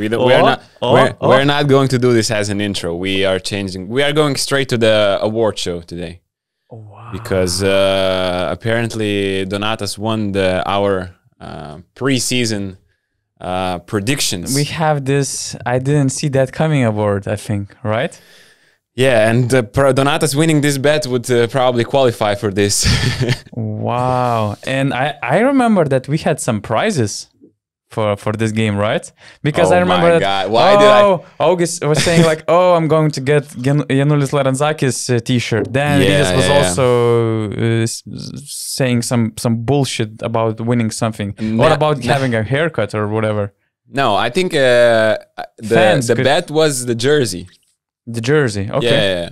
We're not going to do this as an intro. We are changing. We are going straight to the award show today. Wow. Because apparently Donatas won our preseason predictions. We have this I didn't see that coming award, I think, right? Yeah, and Donatas winning this bet would probably qualify for this. Wow. And I remember that we had some prizes for this game, right? Because I remember God. Why did Augis was saying like, oh, I'm going to get Janulis Larantzakis t-shirt. Then Rytis was also saying some bullshit about winning something. Or about having a haircut or whatever. No, I think the bet was the jersey. The jersey, okay. Yeah.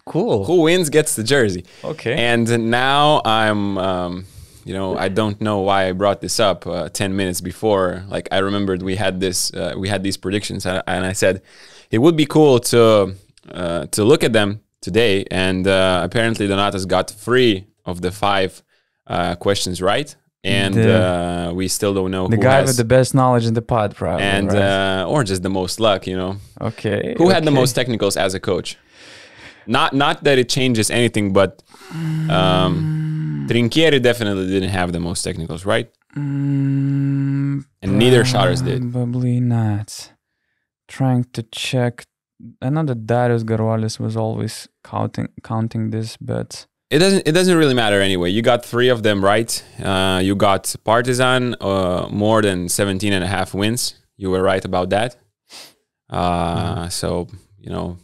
Cool. Who wins gets the jersey. Okay. And now I'm... I don't know why I brought this up 10 minutes before. Like I remembered we had these predictions, and I said it would be cool to look at them today. And apparently Donatas got 3 of the 5 questions right, and we still don't know the who guy has, with the best knowledge in the pod, probably, and right? Or just the most luck, Okay. Who had the most technicals as a coach? Not that it changes anything, but. Trinchieri definitely didn't have the most technicals, right? And neither Šaras did. Probably not. Trying to check. I know that Darius Garuolis was always counting this, but it doesn't really matter anyway. You got 3 of them right. You got Partizan more than 17.5 wins. You were right about that. So.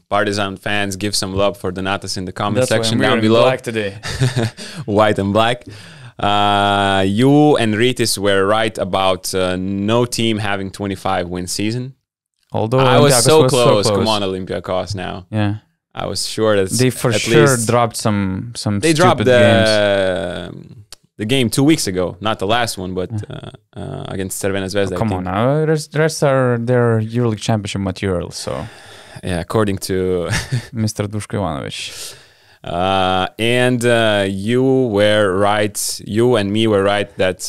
Partizan fans, give some love for Donatas in the comment section down below. Black today. White and black. You and Rytis were right about no team having 25-win season. Although I was so close. Come on, Olympiacos now. Yeah. I was sure that they for sure dropped some. They dropped the game 2 weeks ago, not the last one, but against Crvena Zvezda. Come on now, the rest are their EuroLeague championship material. So. Yeah, according to Mr. Duško Ivanović. And you were right, you and me were right that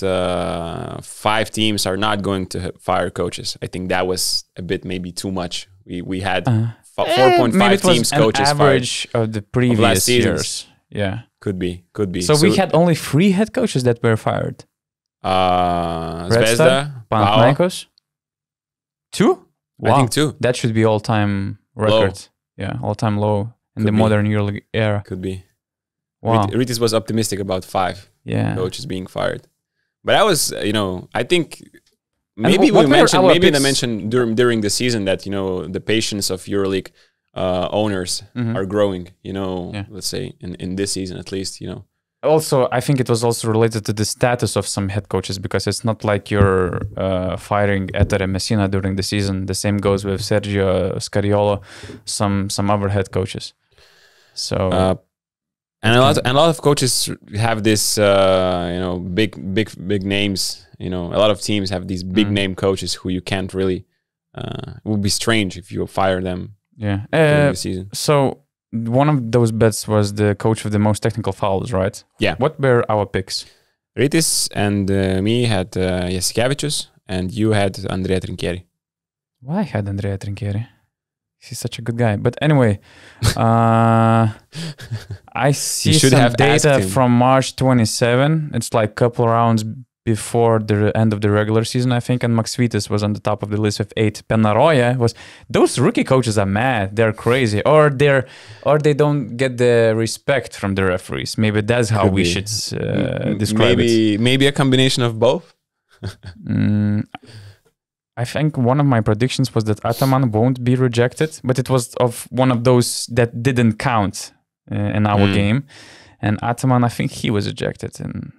5 teams are not going to fire coaches. I think that was a bit maybe too much. We had 4.5 teams coaches average fired of the previous years. Yeah. Could be. So we had only 3 head coaches that were fired. Zvezda, Panathinaikos. 2? Wow. I think 2. That should be all-time record. Low. Yeah, all-time low in the modern EuroLeague era. Could be. Wow. Rytis was optimistic about 5 coaches being fired. But I was, I think maybe they mentioned during the season that, the patience of EuroLeague owners are growing, let's say in this season at least, Also, I think it was also related to the status of some head coaches, because it's not like you're firing Ettore Messina during the season. The same goes with Sergio Scariolo, some other head coaches. So, and a lot of coaches have this, big names. A lot of teams have these big name coaches who you can't really. It would be strange if you fire them. Yeah. During the season. So. One of those bets was the coach with the most technical fouls, right? Yeah. What were our picks? Rytis and me had Jasikevičius, and you had Andrea Trinchieri. Why I had Andrea Trinchieri? He's such a good guy. But anyway, I see some data from March 27. It's like a couple rounds before the end of the regular season, I think, and Maksvytis was on the top of the list with 8. Penaroya was. Those rookie coaches are mad. They're crazy, or they don't get the respect from the referees. Maybe that's how we should describe it. Maybe a combination of both. I think one of my predictions was that Ataman won't be rejected, but it was of one of those that didn't count in our game. And Ataman, I think he was ejected, and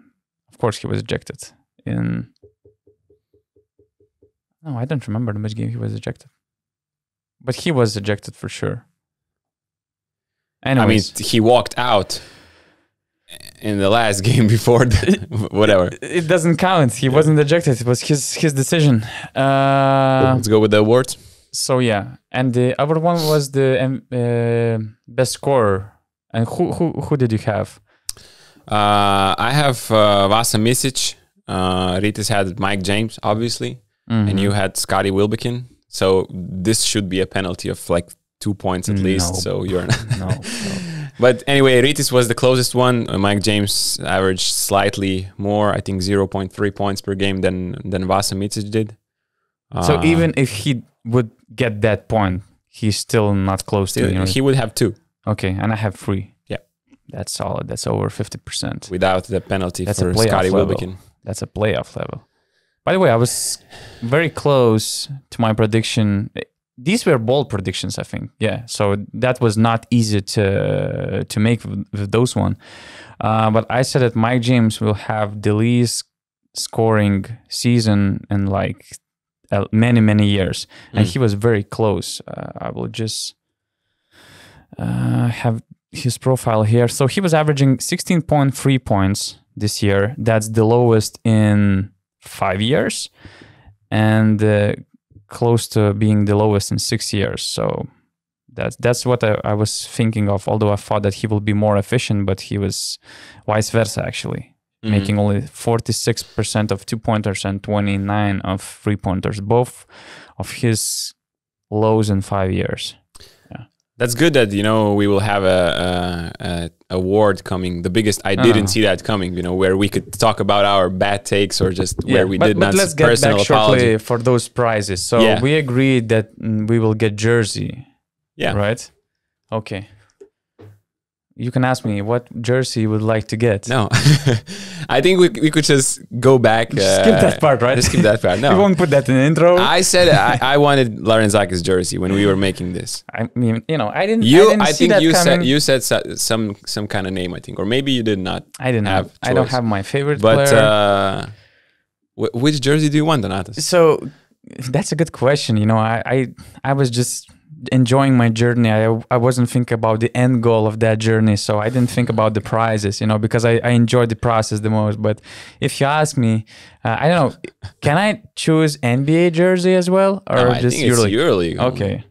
of course he was ejected. No, I don't remember in which game he was ejected. But he was ejected for sure. Anyways. I mean, he walked out in the last game before whatever. It doesn't count. He wasn't ejected. It was his decision. Let's go with the awards. So yeah. And the other one was the best scorer. And who did you have? I have Vasa Misic. Rytis had Mike James, obviously. And you had Scotty Wilbekin. So this should be a penalty of like 2 points at least. So you're no. But anyway, Rytis was the closest one. Mike James averaged slightly more, I think 0.3 points per game than Vasa Micic did. So even if he would get that point, he's still not close to it. He would have 2. Okay, and I have 3. Yeah. That's solid. That's over 50%. Without the penalty for Scotty Wilbekin. That's a playoff level. By the way, I was very close to my prediction. These were bold predictions, I think. Yeah, so that was not easy to make with those one. But I said that Mike James will have the least scoring season in like many years, and he was very close. I will just have his profile here. So he was averaging 16.3 points this year. That's the lowest in 5 years, and close to being the lowest in 6 years. So that's what I was thinking of, although I thought that he will be more efficient, but he was vice versa actually, making only 46% of 2-pointers and 29 of 3-pointers, both of his lows in 5 years. Yeah. That's good that, we will have a award coming. The biggest, I didn't see that coming, where we could talk about our bad takes or just where we did not. But let's get back shortly for those prizes. So we agreed that we will get jersey. Yeah. Right? Okay. You can ask me what jersey you would like to get. No. I think we could just go back. Just skip that part, right? Just skip that part. No. You won't put that in the intro. I said I wanted Larenzakis jersey when we were making this. I mean, I didn't see that coming. You said some kind of name, I think. Or maybe you did not. I didn't have. I don't have my favorite player. But which jersey do you want, Donatas? So that's a good question. I was just enjoying my journey. I wasn't thinking about the end goal of that journey, so I didn't think about the prizes, because I enjoyed the process the most. But if you ask me, I don't know, can I choose NBA jersey as well, or no, just EuroLeague? EuroLeague.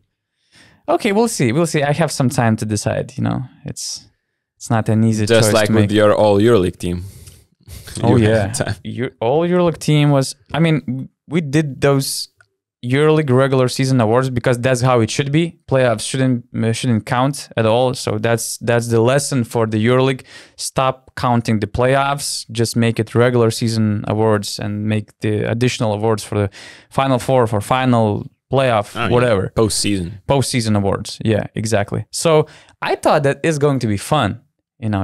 Okay, we'll see. I have some time to decide. It's not an easy choice just like to with make. your All-EuroLeague team. Oh yeah, All-EuroLeague team was. I mean, we did those EuroLeague regular season awards because that's how it should be. Playoffs shouldn't count at all. So that's the lesson for the EuroLeague. Stop counting the playoffs. Just make it regular season awards and make the additional awards for the Final Four, for final playoff, whatever. Yeah. Postseason awards. Yeah, exactly. So I thought that it's going to be fun.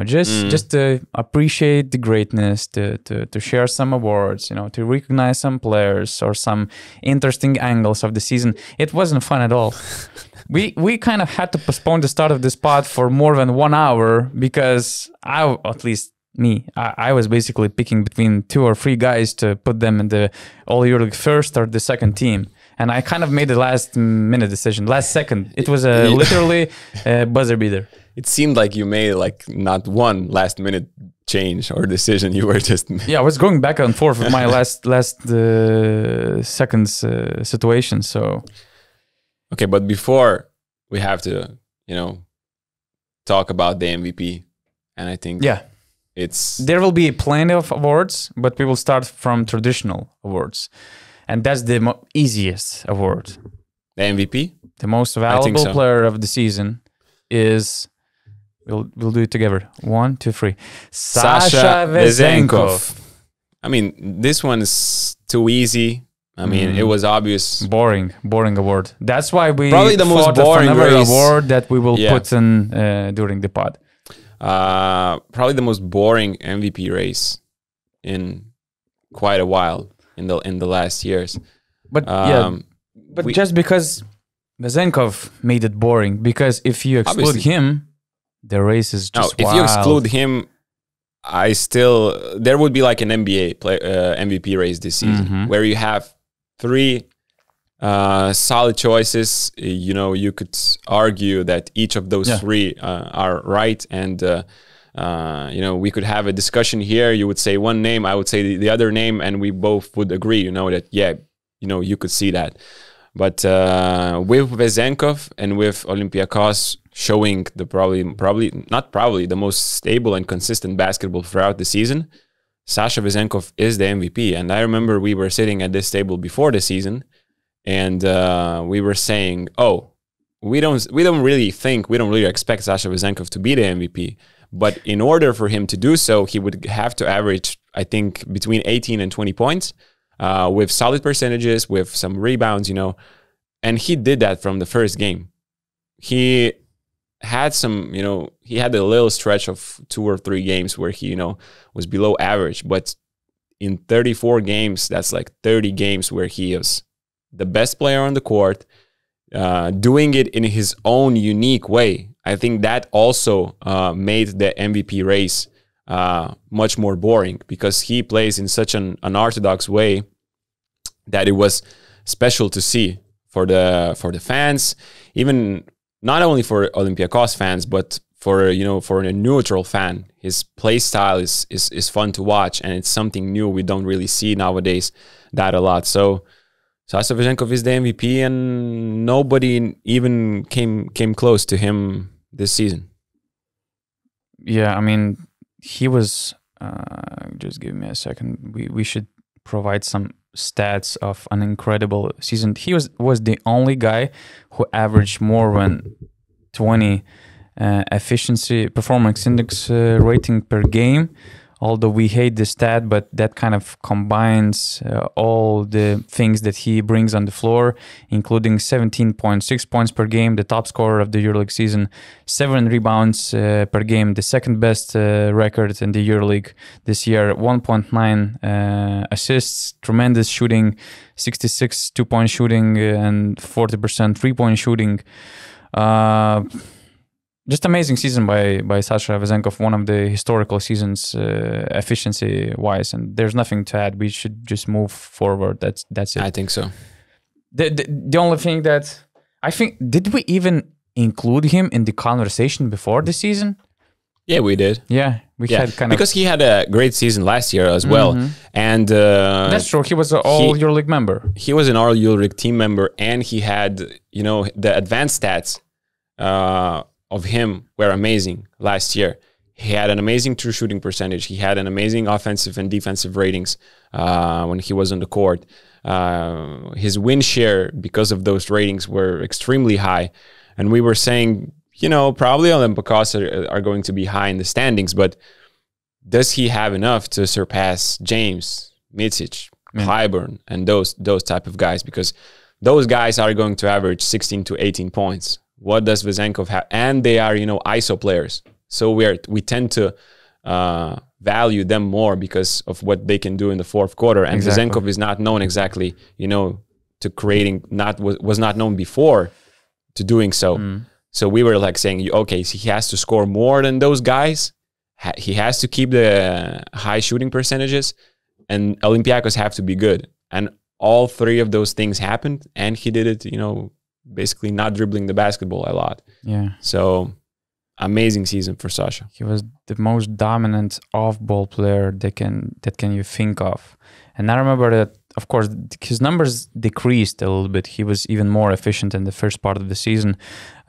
Just to appreciate the greatness, to share some awards, to recognize some players or some interesting angles of the season. It wasn't fun at all. We kind of had to postpone the start of this pod for more than 1 hour because I was basically picking between 2 or 3 guys to put them in the All-EuroLeague first or the second team. And I kind of made the last second. It was literally a buzzer beater. It seemed like you made not one last minute change or decision. You were just I was going back and forth with my last seconds situation. So okay, but before we have to talk about the MVP, and I think there will be plenty of awards, but we will start from traditional awards, and that's the easiest award. The MVP, the most valuable player of the season is. We'll do it together. 1, 2, 3. Sasha Vezenkov. I mean, this one is too easy. I mean, it was obvious. Boring award. That's why we probably the most boring award that we will put in during the pod. Probably the most boring MVP race in quite a while in the last years. But just because Vezenkov made it boring, because if you exclude him, the race is just wild. If you exclude him, there would be like an NBA MVP race this season where you have 3 solid choices. You could argue that each of those 3 are right, and we could have a discussion here. You would say one name, I would say the other name, and we both would agree. That you could see that. But with Vezenkov and with Olympiacos showing the most stable and consistent basketball throughout the season, Sasha Vezenkov is the MVP. And I remember we were sitting at this table before the season, and we were saying, oh, we don't really expect Sasha Vezenkov to be the MVP. But in order for him to do so, he would have to average, I think, between 18 and 20 points with solid percentages, with some rebounds, And he did that from the first game. He had he had a little stretch of 2 or 3 games where he, was below average. But in 34 games, that's like 30 games where he is the best player on the court, doing it in his own unique way. I think that also made the MVP race much more boring, because he plays in such an unorthodox way that it was special to see for the fans, even not only for Olympiacos fans, but for a neutral fan. His play style is fun to watch, and it's something new we don't really see nowadays that a lot. So Sasha Vezenkov is the MVP, and nobody even came close to him this season. Yeah, I mean, he was. Just give me a second. We should provide some stats of an incredible season. He was the only guy who averaged more than 20 efficiency performance index rating per game. Although we hate the stat, but that kind of combines all the things that he brings on the floor, including 17.6 points per game, the top scorer of the EuroLeague season, 7 rebounds per game, the second best record in the EuroLeague this year, 1.9 assists, tremendous shooting, 66 two-point shooting and 40% three-point shooting. Just amazing season by Sasha Vezenkov, one of the historical seasons efficiency-wise, and there's nothing to add. We should just move forward. That's it. I think so. The only thing that I think, did we even include him in the conversation before the season? Yeah, we did. Yeah, we had kind of, because he had a great season last year as well, and that's true. He was an All-EuroLeague member. He was an All-EuroLeague team member, and he had the advanced stats of him were amazing last year. He had an amazing true shooting percentage. He had an amazing offensive and defensive ratings when he was on the court. His win share, because of those ratings, were extremely high. And we were saying, probably Olympiacos are going to be high in the standings, but does he have enough to surpass James, Micic, Clyburn, and those type of guys? Because those guys are going to average 16 to 18 points. What does Vezenkov have? And they are, ISO players. So we tend to value them more because of what they can do in the fourth quarter. And exactly. Vezenkov is not known exactly, to creating, was not known before to doing so. So we were like saying, okay, so he has to score more than those guys. He has to keep the high shooting percentages, and Olympiacos have to be good. And all 3 of those things happened, and he did it, basically not dribbling the basketball a lot. Yeah. So amazing season for Sasha. He was the most dominant off-ball player that can you think of. And I remember that, of course, his numbers decreased a little bit. He was even more efficient in the first part of the season.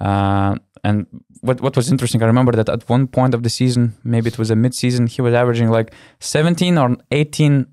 And what was interesting, I remember that at one point of the season, maybe it was a mid-season, he was averaging like 17 or 18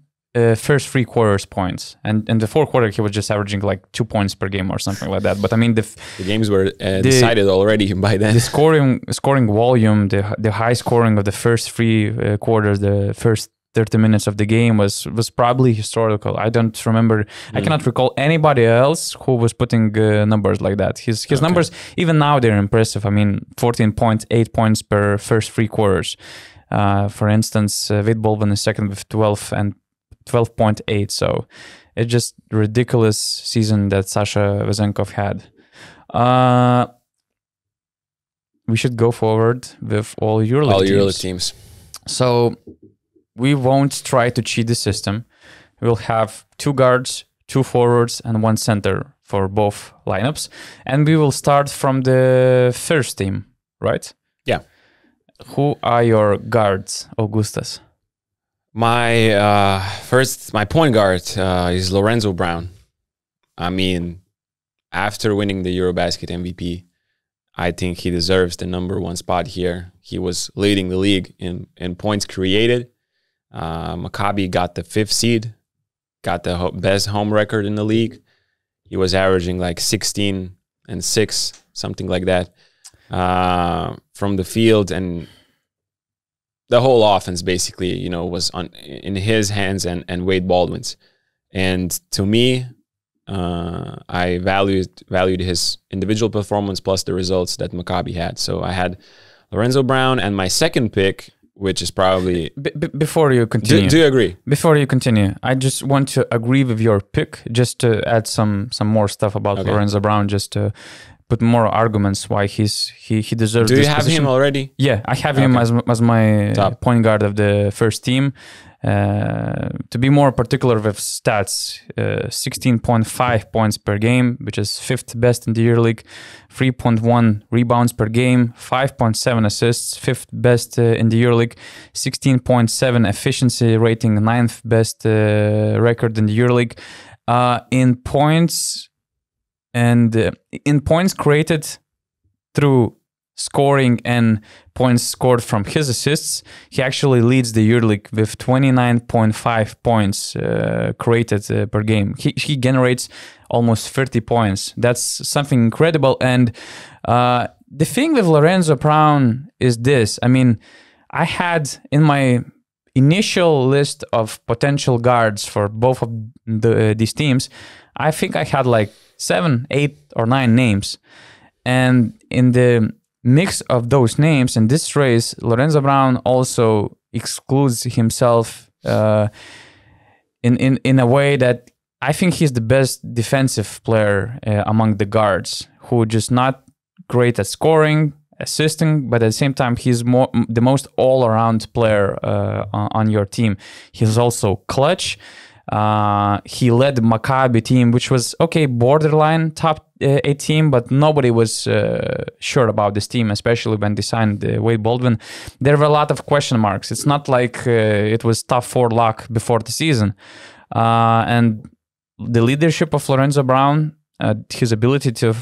first 3 quarters points, and in the fourth quarter he was just averaging like 2 points per game or something like that. But I mean, the games were decided already by then. The scoring volume, the high scoring of the first 3 quarters, the first 30 minutes of the game was probably historical. I don't remember. I cannot recall anybody else who was putting numbers like that. His numbers, even now, they're impressive. I mean, 14 points, 8 points per first 3 quarters. For instance, Vidbolven is second with 12 and 12.8. So it's just ridiculous season that Sasha Vezenkov had. We should go forward with all EuroLeague teams. So we won't try to cheat the system. We'll have 2 guards, 2 forwards, and 1 center for both lineups. And we will start from the first team, right? Yeah. Who are your guards, Augustas? My point guard is Lorenzo Brown. I mean, after winning the Eurobasket MVP, I think he deserves the number 1 spot here. He was leading the league in points created. Maccabi got the 5th seed, got the best home record in the league. he was averaging like 16 and 6, something like that, from the field, and the whole offense basically, you know, was in his hands and Wade Baldwin's. And to me, I valued his individual performance plus the results that Maccabi had. So I had Lorenzo Brown, and my second pick, which is probably... Before you continue... Do you agree? Before you continue, I just want to agree with your pick, just to add some more stuff about Lorenzo Brown, just to put more arguments why he deserves this position. Do you have him already? Yeah, I have him as my point guard of the first team. To be more particular with stats, 16.5 points per game, which is 5th best in the EuroLeague, 3.1 rebounds per game, 5.7 assists, 5th best in the EuroLeague, 16.7 efficiency rating, 9th best record in the EuroLeague. In points in points created through scoring and points scored from his assists, he actually leads the EuroLeague with 29.5 points created per game. He generates almost 30 points. That's something incredible. And the thing with Lorenzo Brown is this. I mean, I had in my initial list of potential guards for both of these teams, I think I had like 7, 8, or 9 names. And in the mix of those names in this race, Lorenzo Brown also excludes himself in a way that I think he's the best defensive player among the guards, who just not great at scoring, assisting, but at the same time he's the most all-around player on your team. He's also clutch. He led the Maccabi team, which was borderline top 8 team, but nobody was sure about this team, especially when they signed Wade Baldwin. There were a lot of question marks. It's not like it was top 4 lock before the season. And the leadership of Lorenzo Brown, his ability to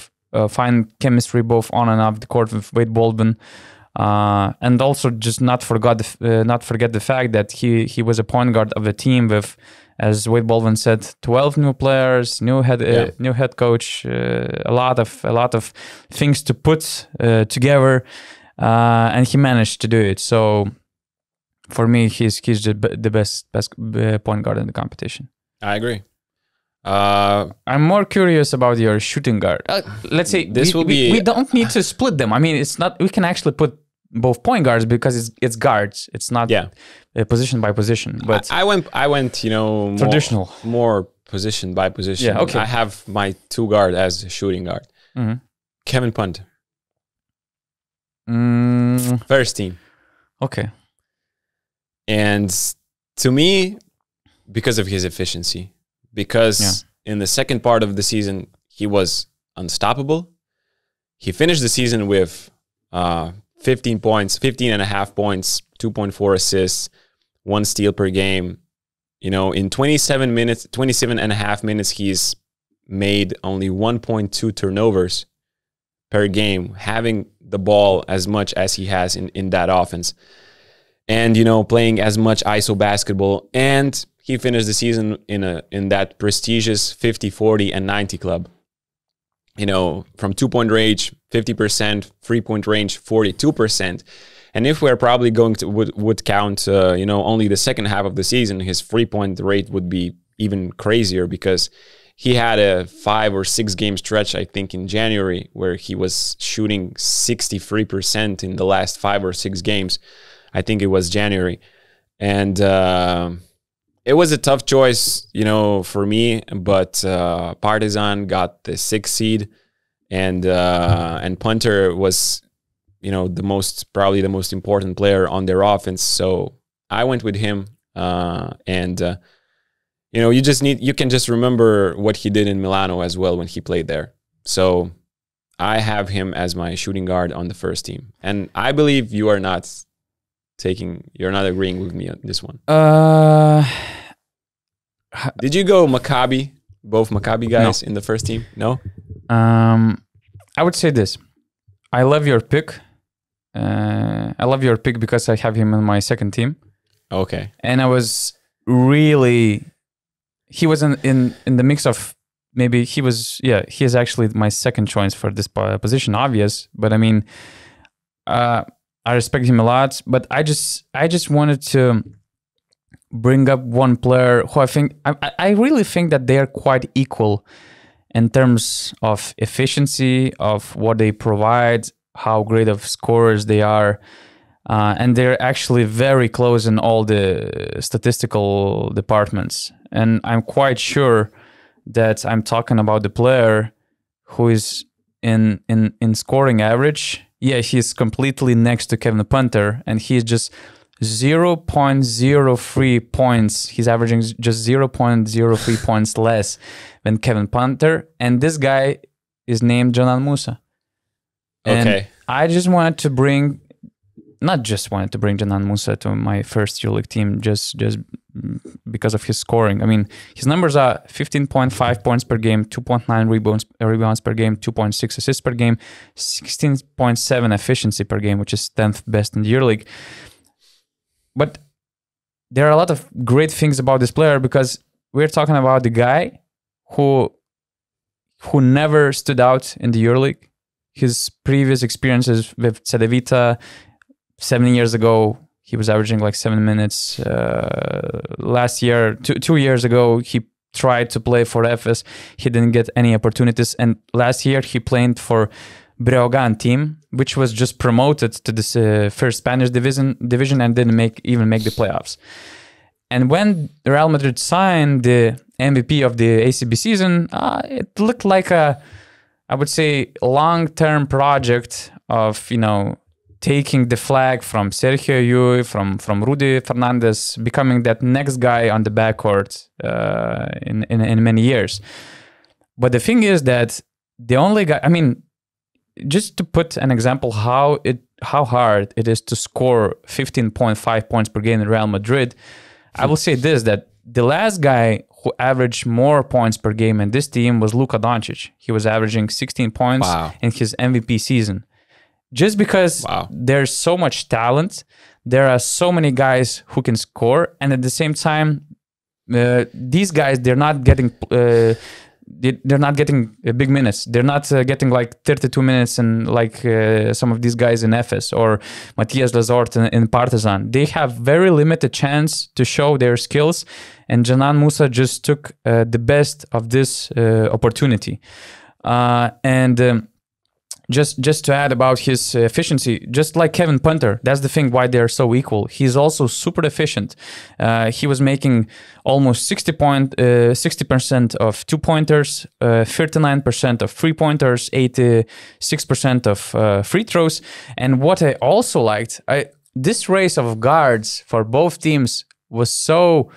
find chemistry both on and off the court with Wade Baldwin, and also just not forget the fact that he was a point guard of a team with, as Wade Baldwin said, 12 new players, new head coach, a lot of things to put together, and he managed to do it. So for me, he's the best point guard in the competition. I agree. I'm more curious about your shooting guard. Let's say we don't need to split them. I mean, it's not. We can actually put both point guards because it's guards. It's not position by position. But I went, you know, traditional, more position by position. Yeah, okay. I have my 2 guard as a shooting guard. Mm-hmm. Kevin Punter. First team. Okay. And to me, because of his efficiency, because in the second part of the season, he was unstoppable. He finished the season with 15 points, 15 and a half points, 2.4 assists, 1 steal per game. You know, in 27 and a half minutes, he's made only 1.2 turnovers per game, having the ball as much as he has in that offense. And, you know, playing as much ISO basketball. And he finished the season in that prestigious 50, 40, and 90 club. You know, from 2-point range, 50%, 3-point range, 42%. And if we're probably going to would count, you know, only the second half of the season, his 3-point rate would be even crazier, because he had a 5 or 6 game stretch, I think, in January, where he was shooting 63% in the last 5 or 6 games. I think it was January. And it was a tough choice, you know, for me, but Partizan got the 6th seed, and Punter was, you know, probably the most important player on their offense. So I went with him, and you know, you can just remember what he did in Milano as well when he played there. So I have him as my shooting guard on the first team, and I believe you're not agreeing with me on this one. Did you go Maccabi, both Maccabi guys in the first team? No? I would say this. I love your pick. I love your pick because I have him in my second team. Okay. And I was really... He was in the mix of maybe he is actually my second choice for this position, obvious. But I mean, I respect him a lot. But I just wanted to bring up one player who I really think that they are quite equal in terms of efficiency, of what they provide, how great of scorers they are. And they're actually very close in all the statistical departments. And I'm quite sure that I'm talking about the player who is in scoring average. Yeah, he's completely next to Kevin Punter, and he's just 0.03 points. He's averaging just 0.03 points less than Kevin Punter. And this guy is named Canan Musa. And I just wanted to bring... Not just wanted to bring Canan Musa to my first EuroLeague team just because of his scoring. I mean, his numbers are 15.5 points per game, 2.9 rebounds per game, 2.6 assists per game, 16.7 efficiency per game, which is 10th best in the EuroLeague. But there are a lot of great things about this player because we're talking about the guy who never stood out in the EuroLeague. His previous experiences with Cedevita, 7 years ago, he was averaging like 7 minutes. Last year, 2 years ago, he tried to play for Efes. He didn't get any opportunities. And last year, he played for Breogán team, which was just promoted to this first Spanish division and didn't even make the playoffs. And when Real Madrid signed the MVP of the ACB season, it looked like I would say, long-term project of, taking the flag from Sergio Llull, from Rudy Fernandez, becoming that next guy on the backcourt in many years. But the thing is that the only guy, I mean, just to put an example how hard it is to score 15.5 points per game in Real Madrid, I will say this, that the last guy who averaged more points per game in this team was Luka Doncic. He was averaging 16 points in his MVP season. Just because there's so much talent, there are so many guys who can score, and at the same time, these guys they're not getting big minutes. They're not getting like 32 minutes and like some of these guys in Efes or Matthias Lazort in Partizan. They have very limited chance to show their skills, and Canan Musa just took the best of this opportunity. Just to add about his efficiency, just like Kevin Punter, that's the thing why they're so equal. He's also super efficient. He was making almost 60% of two-pointers, 39% of three-pointers, 86% of free throws. And what I also liked, this race of guards for both teams was so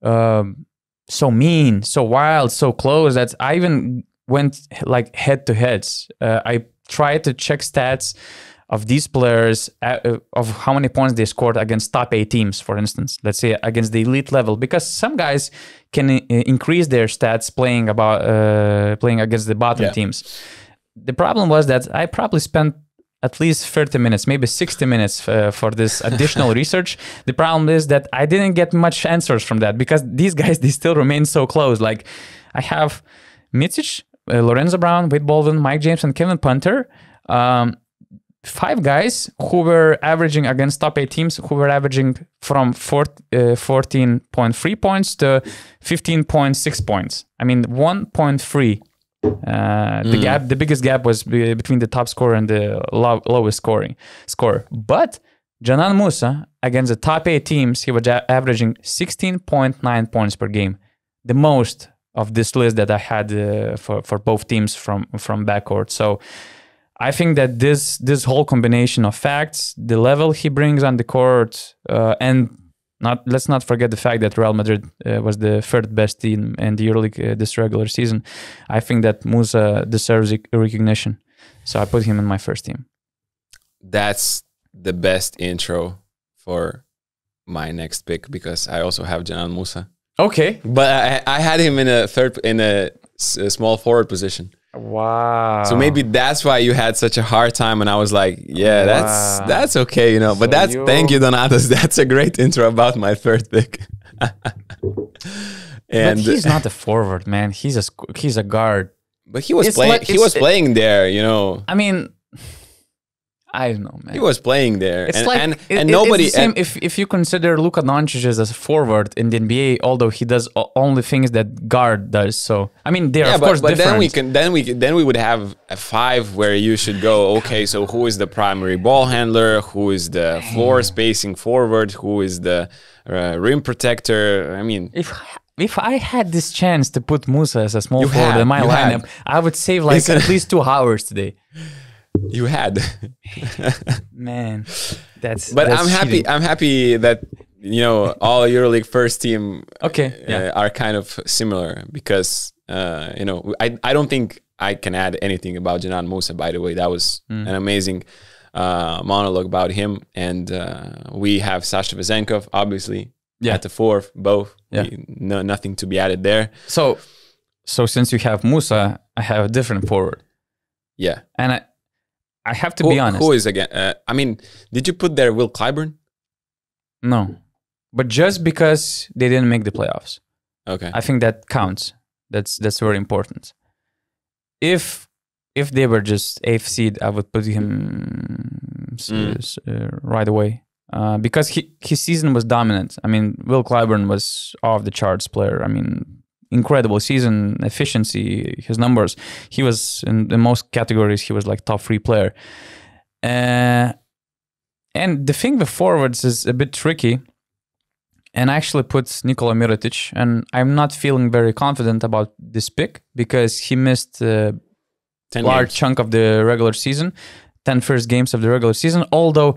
mean, so wild, so close that I even went like head-to-heads. I tried to check stats of these players, of how many points they scored against top 8 teams, for instance, let's say against the elite level, because some guys can increase their stats playing against the bottom teams. The problem was that I probably spent at least 30 minutes, maybe 60 minutes for this additional research. The problem is that I didn't get much answers from that because these guys, they still remain so close. Like I have Micic, Lorenzo Brown, Wade Baldwin, Mike James, and Kevin Punter. 5 guys who were averaging against top 8 teams, who were averaging from 14.3 points to 15.6 points. I mean, 1.3. The biggest gap was between the top scorer and the lowest scorer. But Canan Musa, against the top 8 teams, he was averaging 16.9 points per game. The most of this list that I had for both teams from backcourt. So I think that this whole combination of facts, the level he brings on the court, and let's not forget the fact that Real Madrid was the third best team in the EuroLeague this regular season. I think that Musa deserves recognition. So I put him in my first team. That's the best intro for my next pick because I also have Canan Musa. Okay, but I had him in a small forward position. Wow. So maybe that's why you had such a hard time, and I was like, yeah, that's okay, But thank you, Donatas. That's a great intro about my third pick. And but he's not a forward, man. He's a guard. But he was playing. He was playing there, you know. I mean, I don't know, man. He was playing there, It's and nobody. It's the same if you consider Luka Doncic as a forward in the NBA, although he does only things that guard does. So I mean, they're of course but different. then we would have a 5 where you should go. Okay, so who is the primary ball handler? Who is the floor spacing forward? Who is the rim protector? I mean, If I had this chance to put Musa as a small forward in my lineup, I would save like at least 2 hours today. You had. Man, that's. But that's I'm happy. cheating. I'm happy that all EuroLeague first team. Okay. Are kind of similar because I don't think I can add anything about Canan Musa. By the way, that was an amazing monologue about him, and we have Sasha Vezenkov obviously at the 4th. Both. Yeah. Nothing to be added there. So since you have Musa, I have a different forward. Yeah. And I have to be honest. Who is again? I mean, did you put there Will Clyburn? No. But just because they didn't make the playoffs. Okay. I think that counts. That's very important. If they were just 8th seed, I would put him right away. Because his season was dominant. I mean, Will Clyburn was off the charts player. I mean, incredible season, efficiency, his numbers. He was in most categories, he was like top 3 player. And the thing with forwards is a bit tricky. And I actually put Nikola Mirotic, and I'm not feeling very confident about this pick because he missed a large chunk of the regular season, 10 first games of the regular season. Although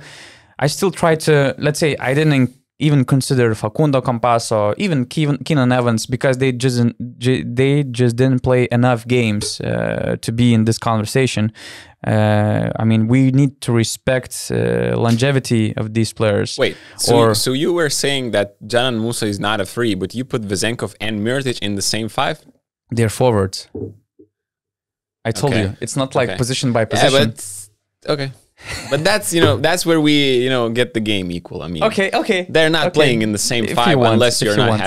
I still try to, let's say, I didn't even consider Facundo Campasso, even Keenan Evans, because they just didn't play enough games to be in this conversation. I mean, we need to respect longevity of these players. Wait, so you were saying that Canan Musa is not a 3, but you put Vezenkov and Mirotic in the same 5? They're forwards. I told you, it's not like position by position. Yeah, but but that's where we get the game equal. I mean, okay, they're not playing in the same 5 unless you're not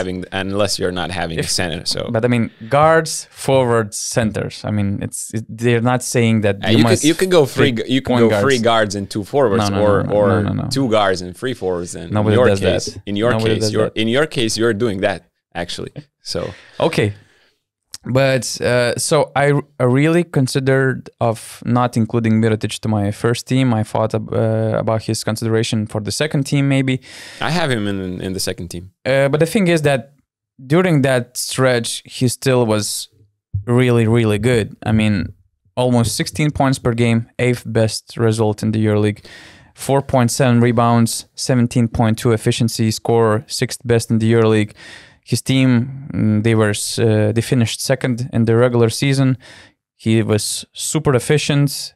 having a center. So, but I mean, guards, forwards, centers. I mean, they're not saying that you could go 3. You can go 3 guards and 2 forwards, or 2 guards and 3 forwards. And in your case, you're doing that actually. So okay. But so I really considered of not including Mirotic to my first team. I thought about his consideration for the second team, maybe. I have him in the second team. But the thing is that during that stretch, he still was really, really good. I mean, almost 16 points per game, 8th best result in the EuroLeague, 4.7 rebounds, 17.2 efficiency score, 6th best in the EuroLeague. His team, they finished 2nd in the regular season. He was super efficient,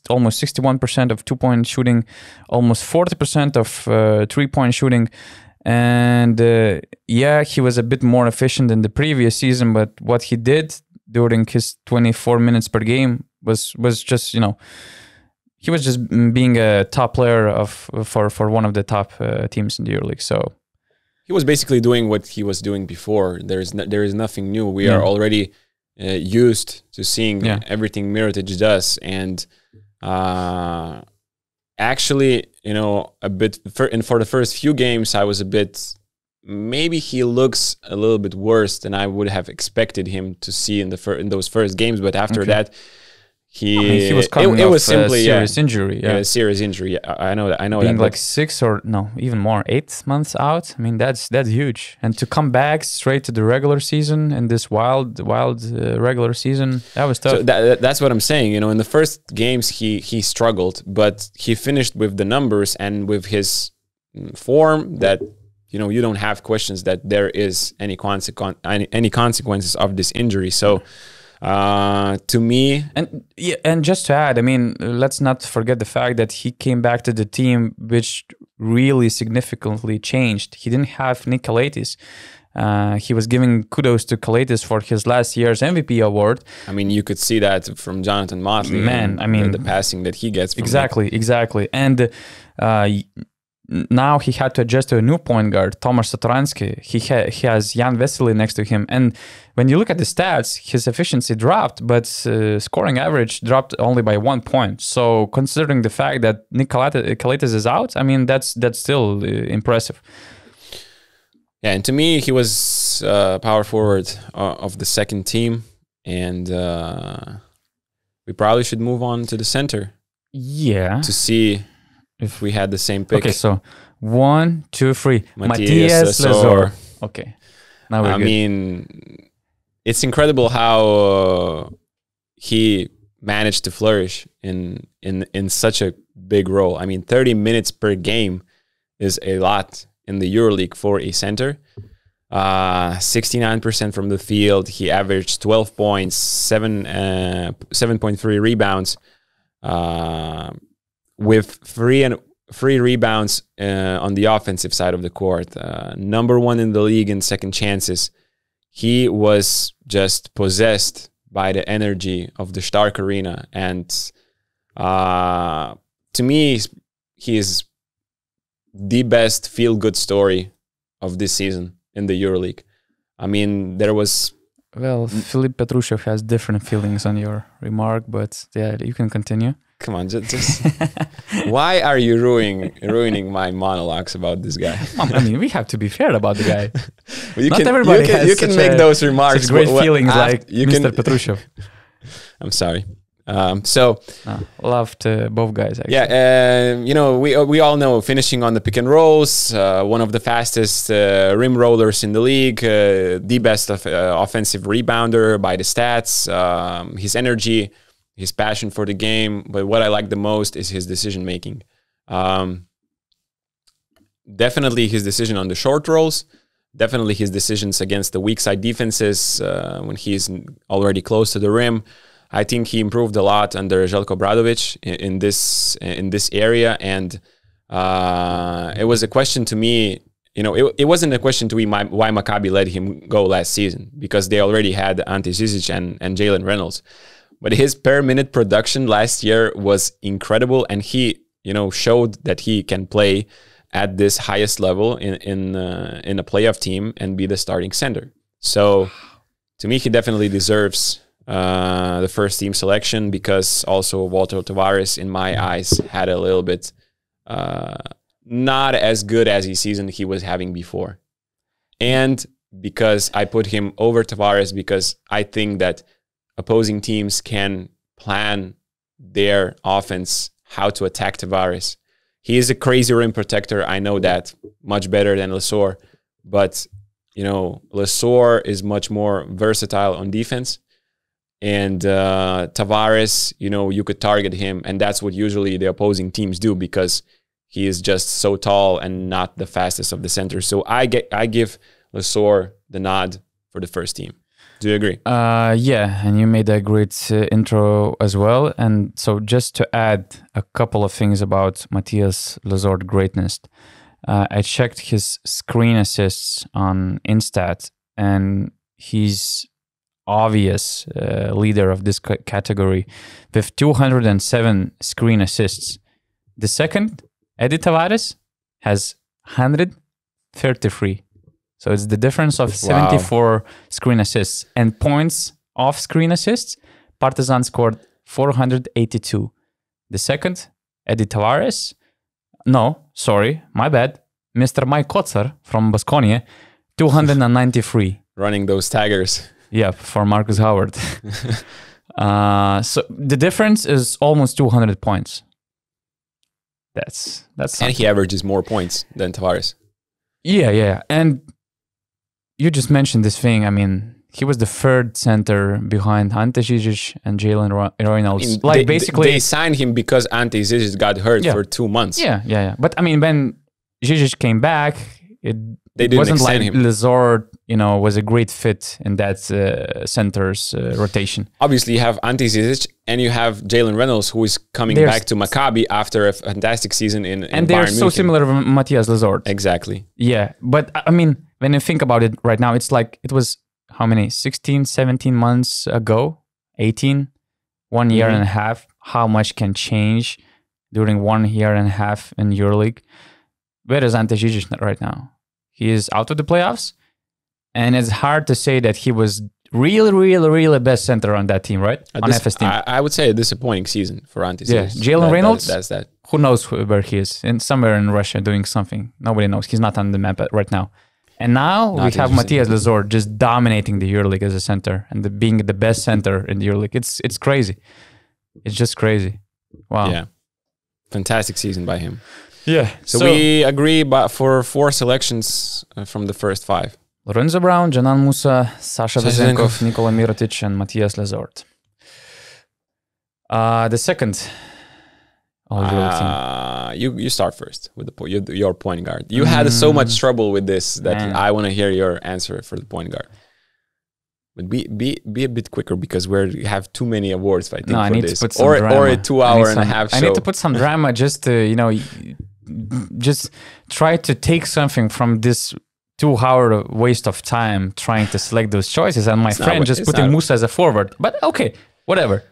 almost 61% of 2-point shooting, almost 40% of 3-point shooting. And he was a bit more efficient than the previous season, but what he did during his 24 minutes per game was just, he was just being a top player for one of the top teams in the EuroLeague. So he was basically doing what he was doing before. There is nothing new. We are already used to seeing everything Mirotic does, and actually, a bit for the first few games, I was a bit. Maybe he looks a little bit worse than I would have expected him to see in those first games, but after that. He was coming off a serious injury. Yeah, a serious injury. I know that. Being like 6 or no, even more, 8 months out. I mean, that's huge. And to come back straight to the regular season in this wild regular season, that was tough. So that's what I'm saying. In the first games he struggled, but he finished with the numbers and with his form that you don't have questions that there is any consequences of this injury. So. To me, and just to add, I mean, let's not forget the fact that he came back to the team, which really significantly changed. He didn't have Nick Kalaitis. He was giving kudos to Kalaitis for his last year's MVP award. I mean, you could see that from Jonathan Motley. Man, I mean, the passing that he gets. From exactly. And now he had to adjust to a new point guard, Tomasz Satoransky. He has Jan Vesely next to him. And when you look at the stats, his efficiency dropped, but scoring average dropped only by 1 point. So considering the fact that Nick Kalaitis is out, I mean, that's still impressive. Yeah, and to me, he was power forward of the second team. And we probably should move on to the center. Yeah. To see if we had the same pick. Okay, so 1, 2, 3. Matthias Lesor. Okay. Now we're good. I mean, it's incredible how he managed to flourish in such a big role. I mean, 30 minutes per game is a lot in the EuroLeague for a center. 69% from the field. He averaged 12 points, 7.3 rebounds, with three rebounds on the offensive side of the court. Number 1 in the league in second chances. He was just possessed by the energy of the Stark Arena. And to me, he is the best feel-good story of this season in the EuroLeague. I mean, there was... Well, Filip Petrushev has different feelings on your remark, but yeah, you can continue. Come on, just why are you ruining my monologues about this guy? I mean, we have to be fair about the guy. Well, you can make those remarks. Great feelings like Mr. Petrushev. I'm sorry. Loved both guys, actually. Yeah, we all know finishing on the pick and rolls, one of the fastest rim rollers in the league, the best offensive rebounder by the stats, his energy, his passion for the game. But what I like the most is his decision making. Definitely his decision on the short rolls. Definitely his decisions against the weak side defenses when he's already close to the rim. I think he improved a lot under Željko Obradović in this area, and it was a question to me. It wasn't a question to me why Maccabi let him go last season, because they already had Ante Zizic and Jalen Reynolds. But his per minute production last year was incredible, and he showed that he can play at this highest level in a playoff team and be the starting center. So to me, he definitely deserves the first team selection, because also Walter Tavares, in my eyes, had a little bit not as good as the season he was having before. And because I put him over Tavares, because I think that opposing teams can plan their offense, how to attack Tavares. He is a crazy rim protector. I know that much better than Lesor, but Lesor is much more versatile on defense. And Tavares, you could target him, and that's what usually the opposing teams do, because he is just so tall and not the fastest of the centers. So I give Lesor the nod for the first team. Do you agree? Yeah, and you made a great intro as well. And so just to add a couple of things about Matthias Lesor's greatness, I checked his screen assists on Instat, and he's obvious leader of this category with 207 screen assists. The second, Edi Tavares, has 133. So it's the difference of 74 screen assists. And points off screen assists, Partizan scored 482. The second, Edi Tavares, no, sorry, my bad, Mr. Mike Kotzer from Baskonia, 293. Running those taggers. Yeah, for Marcus Howard. So the difference is almost 200 points. That's something. And he averages more points than Tavares. Yeah. And you just mentioned this thing. I mean, he was the third center behind Ante Zizic and Jalen Reynolds. They signed him because Ante Zizic got hurt for 2 months. Yeah. But I mean, when Zizic came back, they didn't wasn't like him. Lesor, was a great fit in that center's rotation. Obviously, you have Ante Zizic and you have Jalen Reynolds, who is coming back to Maccabi after a fantastic season in and they're Bayern so München. Similar to Matthias Lesor. Exactly. Yeah, but I mean, when you think about it right now, it's like it was how many? 16, 17 months ago? 18? 1 year and a half. How much can change during 1 year and a half in EuroLeague? where is Ante Žižić right now? He is out of the playoffs, and it's hard to say that he was really best center on that team, right? On FS team. I would say a disappointing season for Ante Žižić. Yeah, Jalen Reynolds, that's that. Who knows where he is? Somewhere in Russia doing something. Nobody knows. He's not on the map right now. And now we have Matthias Lezor just dominating the EuroLeague as a center and being the best center in the EuroLeague. It's crazy. It's just crazy. Wow. Yeah. Fantastic season by him. Yeah. So we agree for 4 selections from the first 5. Lorenzo Brown, Džanan Musa, Sasha Vezenkov, Nikola Mirotic, and Matthias Lezort. The second All-EuroLeague team. You start first with your point guard. You had so much trouble with this that I want to hear your answer for the point guard. But be a bit quicker because we have too many awards. I think I for need this. To put some drama. Or a 2-hour and a half show. I need to put some drama just to just try to take something from this 2-hour waste of time trying to select those choices, and my friend just putting Musa as a forward. But okay, whatever.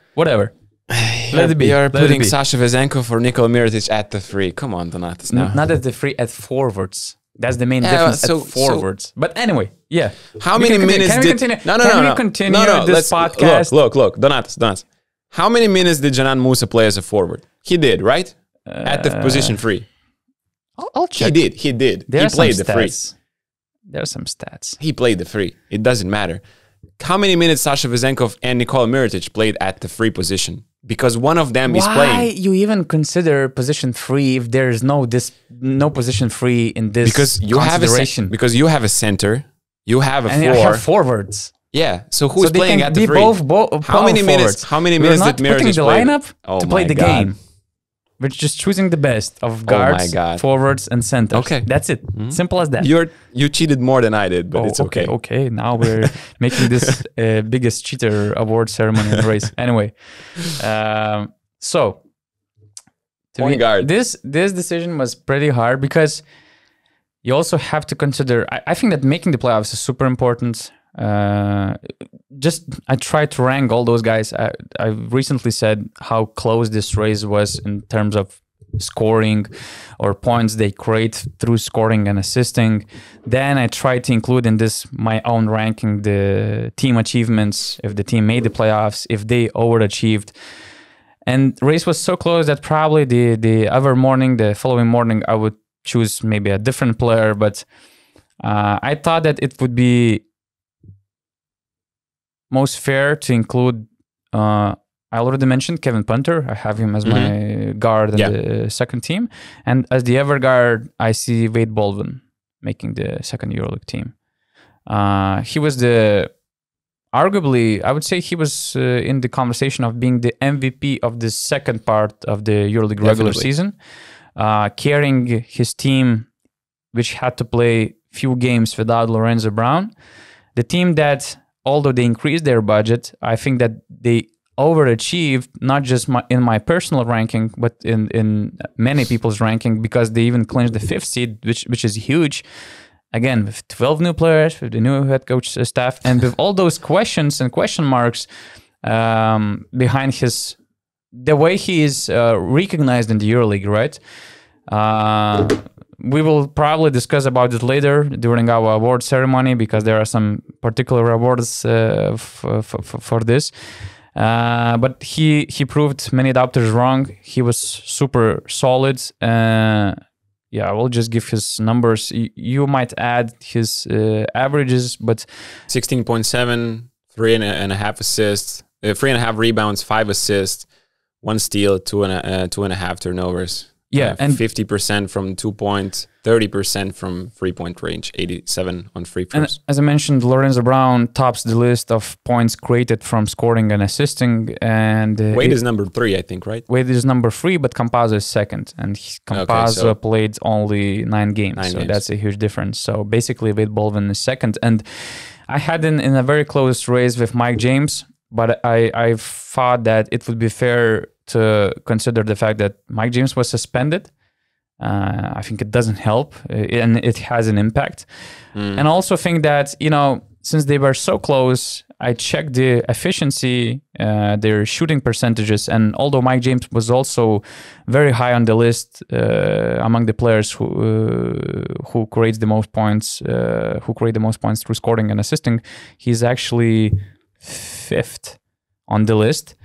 Let it be. You're putting Sasha Vezenkov or Nikola Mirotic at the 3. Come on, Donatas. Not at the 3, at forwards. That's the main difference at forwards. But anyway, yeah. How many minutes did... Can we continue this podcast? Look, Donatas. How many minutes did Džanan Musa play as a forward? He did, right? At the position 3. I'll check. He did. He played the 3. There are some stats. He played the 3. It doesn't matter. How many minutes Sasha Vezenkov and Nikola Mirotic played at the 3 position? Because one of them is playing. Why you even consider position 3 if there is no position 3 in this consideration? Because you have a center, you have a 4. And you have forwards. Yeah. So who's playing at the 3? How many minutes? How many minutes did Mirotic play? We're not putting the lineup to play the game. We're just choosing the best of guards, forwards, and centers. Okay. That's it. Simple as that. You cheated more than I did, but it's okay. Okay. Now we're making this biggest cheater award ceremony in the race. Anyway, so point guard. This decision was pretty hard because you also have to consider. I think that making the playoffs is super important. I tried to rank all those guys. I recently said how close this race was in terms of scoring or points they create through scoring and assisting. Then I tried to include in this my own ranking the team achievements, if the team made the playoffs, if they overachieved. And race was so close that probably the following morning, I would choose maybe a different player. But I thought that it would be most fair to include, I already mentioned Kevin Punter. I have him as my guard in the second team. And as the other guard, I see Wade Baldwin making the second EuroLeague team. He was arguably, I would say he was in the conversation of being the MVP of the second part of the EuroLeague regular season, carrying his team, which had to play few games without Lorenzo Brown. The team that, although they increased their budget, I think that they overachieved, not just in my personal ranking, but in many people's ranking, because they even clinched the 5th seed, which is huge. Again, with 12 new players, with the new head coach staff, and with all those questions and question marks behind the way he is recognized in the EuroLeague, right? We will probably discuss about it later during our award ceremony because there are some particular awards for this. But he proved many doubters wrong. He was super solid. I will just give his numbers. You might add his averages, but 16.7, 3.5 assists, 3.5 rebounds, 5 assists, 1 steal, 2.5 turnovers. Yeah, and 50% from 2-point, 30% from 3-point range, 87 on free throws. And as I mentioned, Lorenzo Brown tops the list of points created from scoring and assisting. And Wade is number 3, I think, right? Wade is number 3, but Campazzo is second, and Campazzo played only 9 games, that's a huge difference. So basically, Wade Baldwin is second, and I had in a very close race with Mike James, but I thought that it would be fair to consider the fact that Mike James was suspended. I think it doesn't help, and it has an impact. And I also think that, since they were so close, I checked the efficiency, their shooting percentages, and although Mike James was also very high on the list among the players who creates the most points, who create the most points through scoring and assisting, he's actually 5th on the list.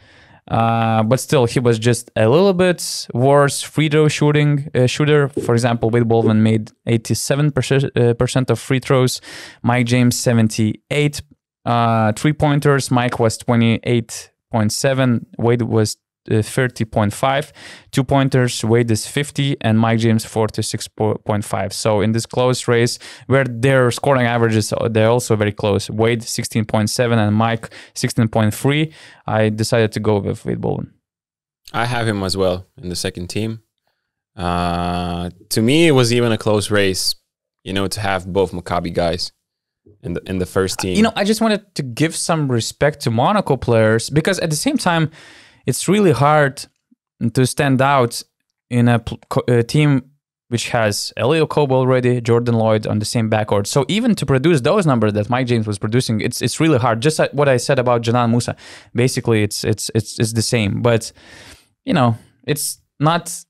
But still, he was just a little bit worse free throw shooter. For example, Wade Baldwin made 87% of free throws. Mike James 78. 3-pointers. Mike was 28.7. Wade was 30.5. 2-pointers. Wade is 50, and Mike James 46.5. So in this close race, where their scoring averages they're also very close. Wade 16.7 and Mike 16.3. I decided to go with Wade Baldwin. I have him as well in the second team. To me, it was even a close race. To have both Maccabi guys in the first team. I just wanted to give some respect to Monaco players, because at the same time, it's really hard to stand out in a team which has Elio Kobo already, Jordan Lloyd on the same backcourt. So even to produce those numbers that Mike James was producing, it's really hard. Just like what I said about Janan Musa, basically it's the same. But it's not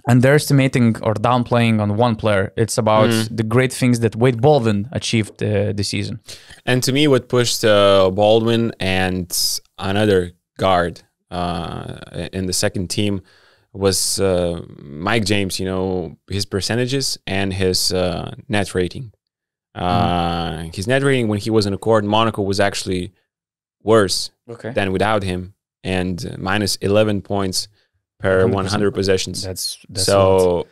underestimating or downplaying on one player. It's about the great things that Wade Baldwin achieved this season. And to me, what pushed Baldwin and another guard in the second team was Mike James, his percentages and his net rating. His net rating when he was in the court in Monaco was actually worse than without him, and minus 11 points per 100 possessions. That's so,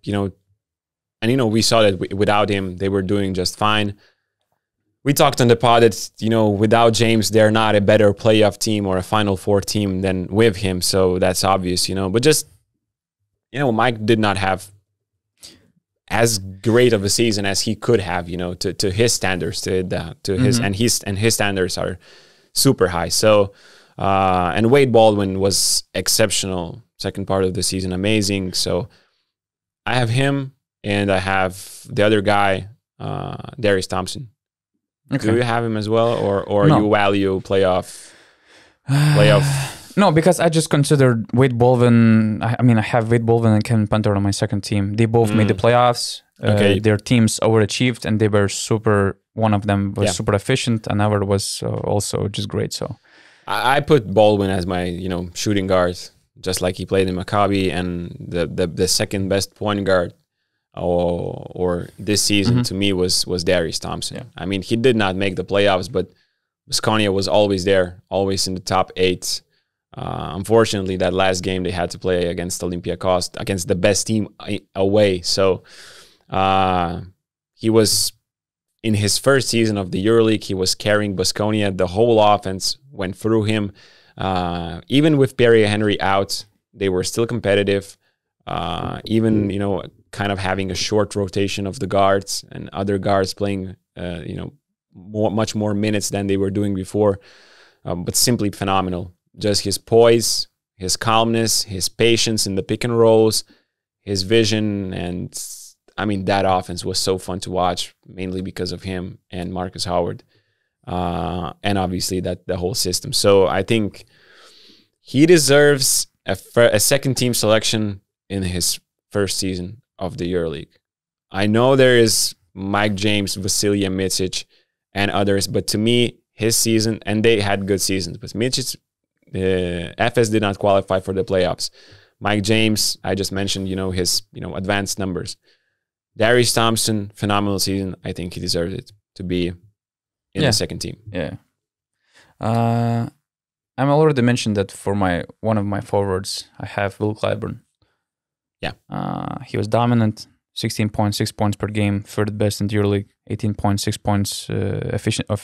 we saw that without him, they were doing just fine. We talked on the pod that, without James, they're not a better playoff team or a Final Four team than with him. So that's obvious, But just, Mike did not have as great of a season as he could have, to his standards, his standards are super high. So, and Wade Baldwin was exceptional. Second part of the season, amazing. So I have him, and I have the other guy, Darius Thompson. Okay. Do you have him as well, or no. You value playoff? No, because I just considered Wade Baldwin. I have Wade Baldwin and Kevin Punter on my second team. They both made the playoffs. Their teams overachieved, and they were super. One of them was super efficient, another was also just great. So I put Baldwin as my shooting guard, just like he played in Maccabi, and the second best point guard. Or this season to me was Darius Thompson. Yeah. He did not make the playoffs, but Baskonia was always there, always in the top 8. Unfortunately, that last game they had to play against Olympiacos, against the best team away. So he was in his first season of the EuroLeague. He was carrying Baskonia. The whole offense went through him. Even with Perry Henry out, they were still competitive. Even kind of having a short rotation of the guards and other guards playing, much more minutes than they were doing before, but simply phenomenal. Just his poise, his calmness, his patience in the pick and rolls, his vision, and that offense was so fun to watch, mainly because of him and Marcus Howard, and obviously that the whole system. So I think he deserves a second team selection in his first season of the EuroLeague. I know there is Mike James, Vasilija Micic, and others, but to me, his season, and they had good seasons, but Micic, FS did not qualify for the playoffs. Mike James, I just mentioned, his, advanced numbers. Darius Thompson, phenomenal season. I think he deserves it to be in the second team. Yeah. I'm already mentioned that for one of my forwards, I have Will Clyburn. Yeah. He was dominant, 16.6 points per game, third best in the EuroLeague, 18.6 points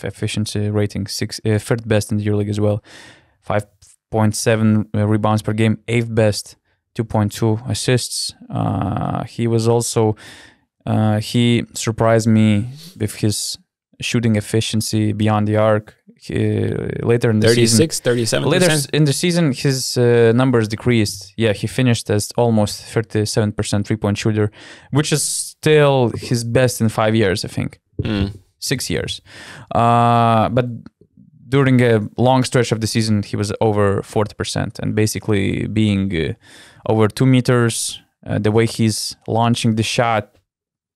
efficiency rating, third best in the EuroLeague as well, 5.7 rebounds per game, 8th best, 2.2 assists. He was also, he surprised me with his shooting efficiency beyond the arc. Later in the 37%. Later in the season, his numbers decreased. Yeah, he finished as almost 37% 3-point shooter, which is still his best in 5 years, I think. 6 years. But during a long stretch of the season, he was over 40%, and basically being over 2 meters. The way he's launching the shot,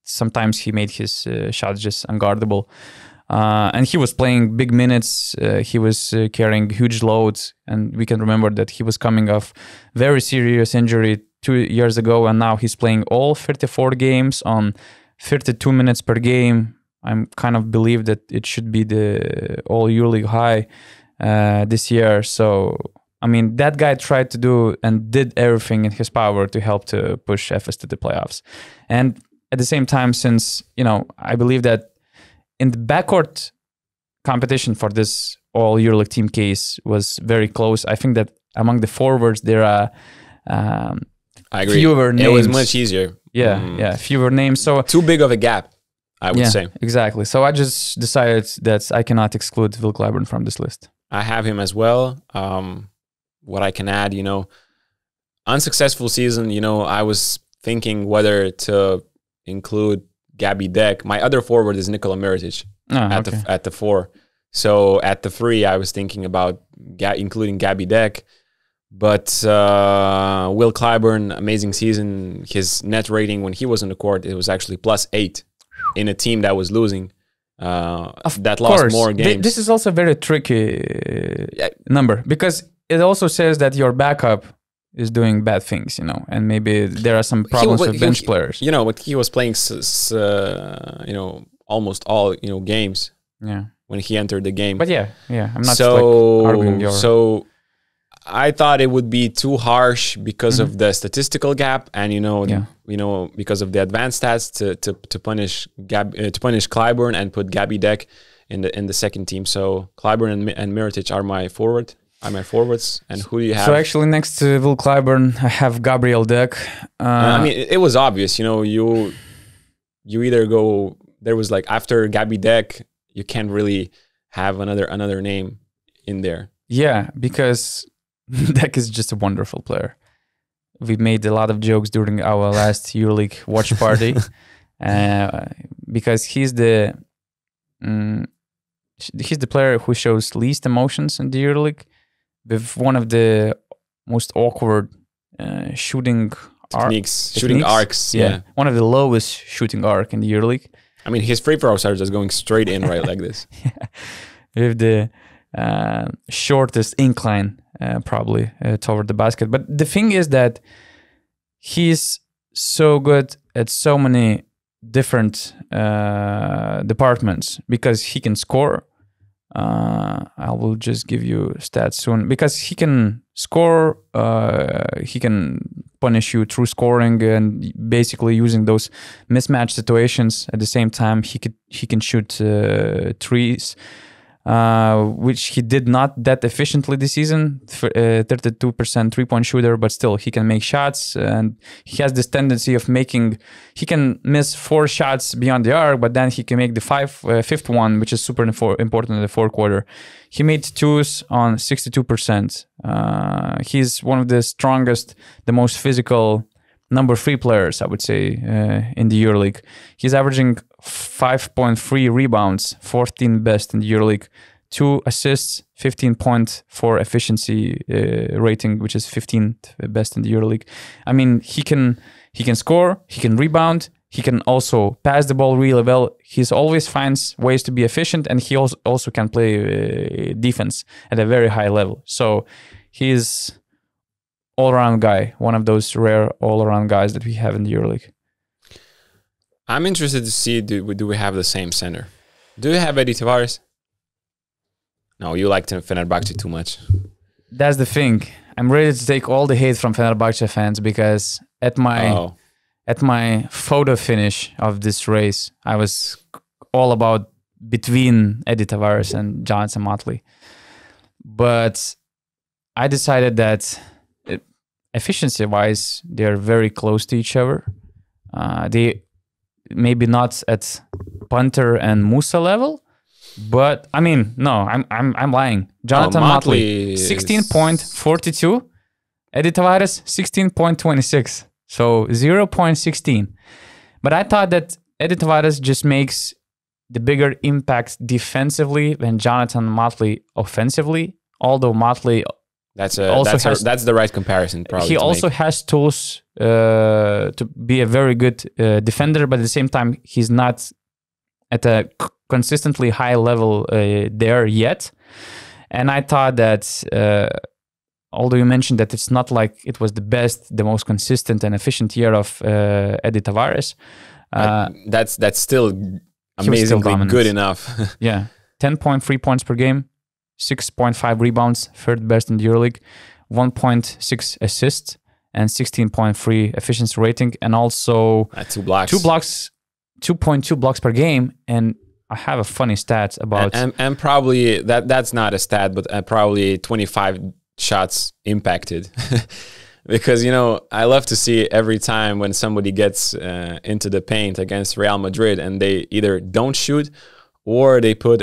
sometimes he made his shots just unguardable. And he was playing big minutes. He was carrying huge loads. And we can remember that he was coming off very serious injury 2 years ago. And now he's playing all 34 games on 32 minutes per game. I kind of believe that it should be the all EuroLeague high this year. So, I mean, that guy tried to do and did everything in his power to help to push FS to the playoffs. And at the same time, since, I believe that in the backcourt competition for this all EuroLeague team case was very close. I think that among the forwards, there are I agree. Fewer names. It was much easier. Yeah, fewer names. So too big of a gap, I would say. Exactly. So I just decided that I cannot exclude Will Clyburn from this list. I have him as well. What I can add, unsuccessful season, I was thinking whether to include Gabi Deck. My other forward is Nikola Mirotic at the 4. So at the 3, I was thinking about including Gabi Deck. But Will Clyburn, amazing season. His net rating when he was on the court, it was actually +8 in a team that was losing. That lost more games. This is also a very tricky number because it also says that your backup is doing bad things, and maybe there are some problems with bench players. But he was playing, almost all, games. Yeah. When he entered the game. But yeah, I'm not arguing your... So I thought it would be too harsh because of the statistical gap, and because of the advanced stats to punish Clyburn and put Gabi Deck in the second team. So Clyburn and Mirotic are my forwards. And who do you have? So actually, next to Will Clyburn, I have Gabriel Deck. It was obvious. You either go. There was after Gabi Deck, you can't really have another name in there. Yeah, because Deck is just a wonderful player. We made a lot of jokes during our last EuroLeague watch party because he's the player who shows least emotions in the EuroLeague, with one of the most awkward shooting arcs. Yeah, one of the lowest shooting arc in the EuroLeague. I mean, his free throws are just going straight in, right, like this. Yeah, with the shortest incline probably toward the basket. But the thing is that he's so good at so many different departments because he can score. I will just give you stats soon. Because he can score, he can punish you through scoring and basically using those mismatch situations. At the same time, he can shoot threes, which he did not that efficiently this season. 32% three-point shooter, but still he can make shots, and he has this tendency of he can miss 4 shots beyond the arc, but then he can make the fifth one, which is super important in the fourth quarter. He made 2s on 62%. He's one of the strongest, the most physical number 3 players, I would say, in the EuroLeague. He's averaging 5.3 rebounds, 14th best in the EuroLeague, 2 assists, 15.4 efficiency rating, which is 15th best in the EuroLeague. I mean, he can score, he can rebound, he can also pass the ball really well. He always finds ways to be efficient, and he also can play defense at a very high level. So he's all-around guy, one of those rare all-around guys that we have in the EuroLeague. I'm interested to see, do we have the same center? Do you have Eddie Tavares? No, you like Fenerbahce too much. That's the thing. I'm ready to take all the hate from Fenerbahce fans because at my photo finish of this race, I was all about between Eddie Tavares and Jonathan Motley. But I decided that efficiency-wise, they're very close to each other. They maybe not at punter and Musa level, but I mean, no, I'm lying. Jonathan Motley 16.42, Eddie Tavares 16.26, so 0.16. But I thought that Eddie Tavares just makes the bigger impact defensively than Jonathan Motley offensively. Although Motley that's the right comparison. Probably he also has tools to be a very good defender, but at the same time, he's not at a consistently high level there yet. And I thought that, although you mentioned that it's not like it was the most consistent and efficient year of Eddie Tavares, that's still amazingly good enough. Yeah, 10.3 points per game, 6.5 rebounds, third best in the EuroLeague, 1.6 assists, and 16.3 efficiency rating, and also 2.2 blocks per game. And I have a funny stat about and probably that's not a stat, but probably 25 shots impacted. Because, I love to see every time when somebody gets into the paint against Real Madrid and they either don't shoot or they put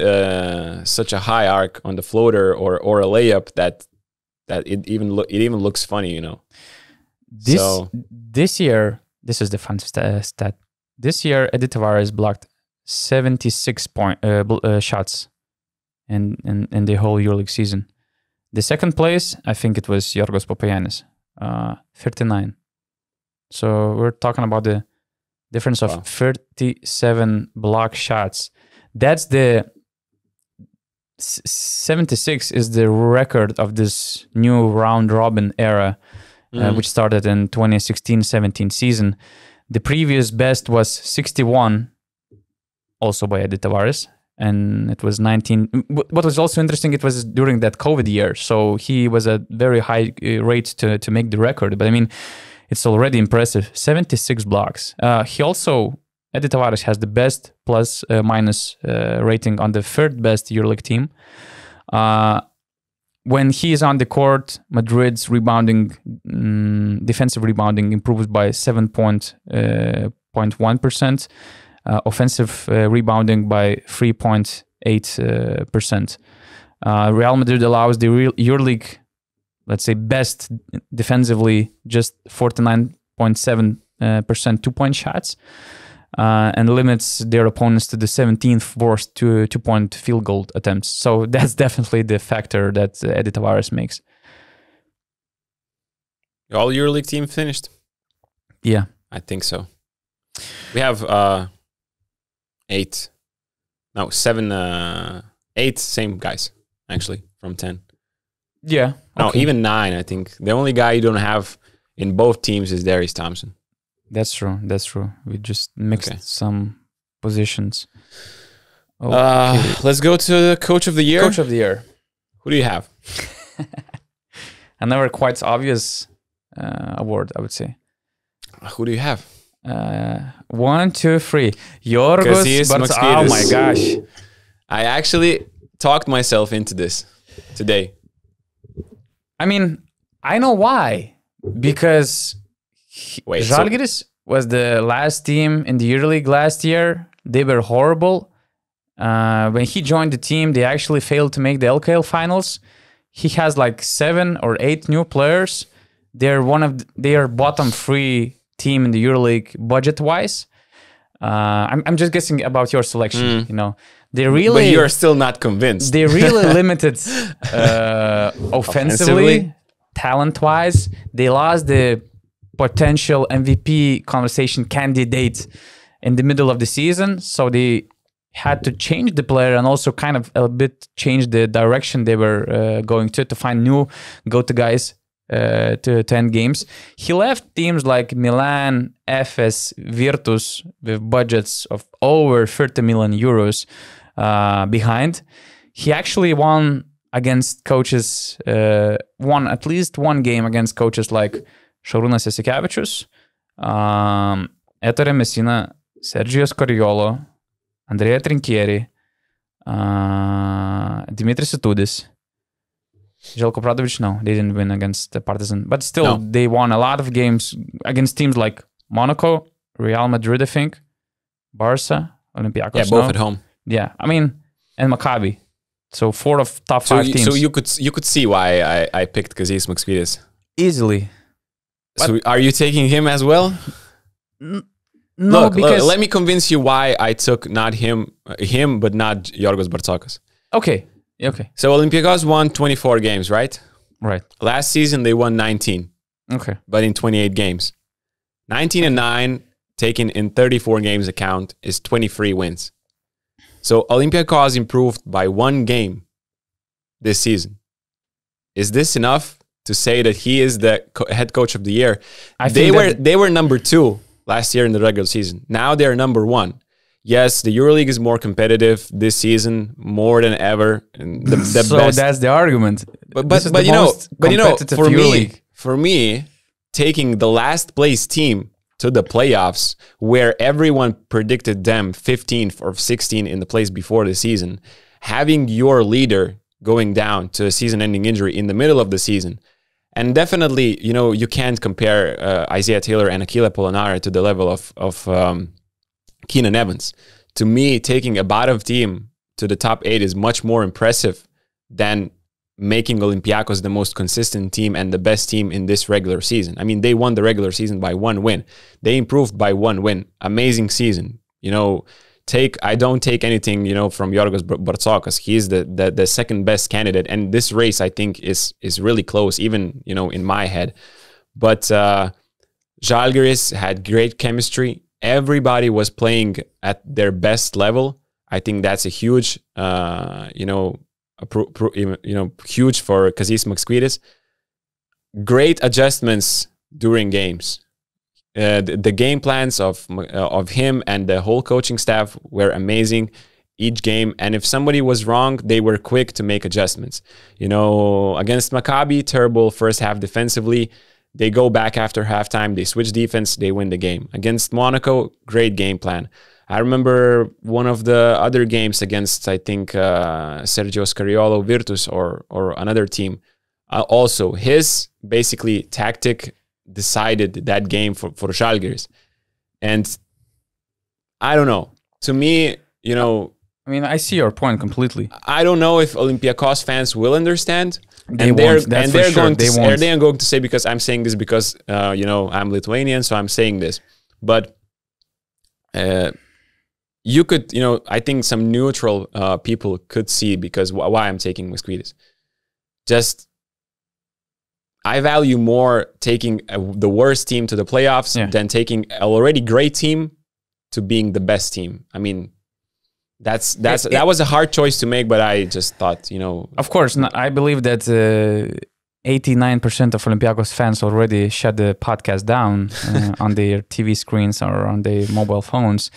such a high arc on the floater or a layup that it even looks funny, This year, this is the fun stat. This year, Eddie Tavares blocked 76 shots in the whole EuroLeague season. The second place, I think it was Yorgos Papagiannis, 39. So we're talking about the difference of 37 block shots. That's the 76 is the record of this new round robin era, which started in 2016-17 season. The previous best was 61, also by Eddie Tavares, and it was 19. What was also interesting, it was during that COVID year, so he was at very high rate to make the record. But I mean, it's already impressive. 76 blocks. Eddie Tavares has the best plus minus rating on the third best EuroLeague team. When he is on the court, Madrid's defensive rebounding improves by 7.1%, offensive rebounding by 3.8%. Real Madrid allows the EuroLeague, let's say, best defensively, just 49.7% 2-point shots, and limits their opponents to the 17th forced two-point field goal attempts. So that's definitely the factor that Eddie Tavares makes. All EuroLeague team finished? Yeah. I think so. We have 8 same guys, actually, from 10. Yeah. No, even 9, I think. The only guy you don't have in both teams is Darius Thompson. That's true. We just mixed some positions. Okay. Let's go to the Coach of the Year. Coach of the Year. Who do you have? Another quite obvious award, I would say. Who do you have? 1, 2, 3. Yorgos Maksvytis. Oh my gosh. I actually talked myself into this today. I mean, I know why. Because Žalgiris was the last team in the EuroLeague last year. They were horrible. When he joined the team, they actually failed to make the LKL finals. He has like 7 or 8 new players. They're bottom 3 team in the EuroLeague budget-wise. I'm just guessing about your selection. They really. But you're still not convinced. They really limited offensively, talent-wise. They lost the potential MVP conversation candidate in the middle of the season, so they had to change the player and also kind of a bit change the direction they were going to find new go-to guys to attend games. He left teams like Milan, FS, Virtus with budgets of over 30 million euros behind. He actually won against coaches, won at least one game against coaches like Šarūnas Jasikevičius, Ettore Messina, Sergijos Koriolo, Andrea Trinchieri, Dimitris Itudis. Željko Obradović, no, they didn't win against the Partizan. But still, they won a lot of games against teams like Monaco, Real Madrid, I think, Barca, Olympiacos. Yeah, both at home. Yeah, I mean, and Maccabi. So 4 of top 5 teams. So you could see why I picked Kazis Maksvytis. Easily. So are you taking him as well? No, look, let me convince you why I took not him, but not Yorgos Bartzokas. Okay. So Olympiacos won 24 games, right? Right. Last season, they won 19. Okay. But in 28 games. 19-9, taken in 34 games account, is 23 wins. So Olympiacos improved by 1 game this season. Is this enough to say that he is the head coach of the year? They were number 2 last year in the regular season. Now they're number 1. Yes, the EuroLeague is more competitive this season, more than ever. And so best. That's the argument. But for me, taking the last place team to the playoffs, where everyone predicted them 15th or 16th in the place before the season, having your leader going down to a season-ending injury in the middle of the season, and definitely, you can't compare Isaiah Taylor and Achille Polonara to the level of Keenan Evans. To me, taking a bottom team to the top 8 is much more impressive than making Olympiacos the most consistent team and the best team in this regular season. I mean, they won the regular season by 1 win. They improved by 1 win. Amazing season. I don't take anything, from Yorgos Bartzokas. He's the second best candidate. And this race, I think, is really close, even, in my head. But Žalgiris had great chemistry. Everybody was playing at their best level. I think that's a huge, huge for Kazis Maksvytis. Great adjustments during games. The game plans of him and the whole coaching staff were amazing each game. And if somebody was wrong, they were quick to make adjustments. Against Maccabi, terrible first half defensively. They go back after halftime. They switch defense. They win the game. Against Monaco, great game plan. I remember one of the other games against, I think, Sergio Scariolo Virtus or another team. Also, his basically tactic decided that game for Žalgiris. And I don't know. To me, I mean, I see your point completely. I don't know if Olympiacos fans will understand. They're going to say, because I'm saying this because, I'm Lithuanian, so I'm saying this. But you could, I think some neutral people could see because why I'm taking Maksvytis. Just, I value more taking the worst team to the playoffs than taking an already great team to being the best team. I mean, that was a hard choice to make, but I just thought, Of course, I believe that 89% of Olympiacos fans already shut the podcast down on their TV screens or on their mobile phones.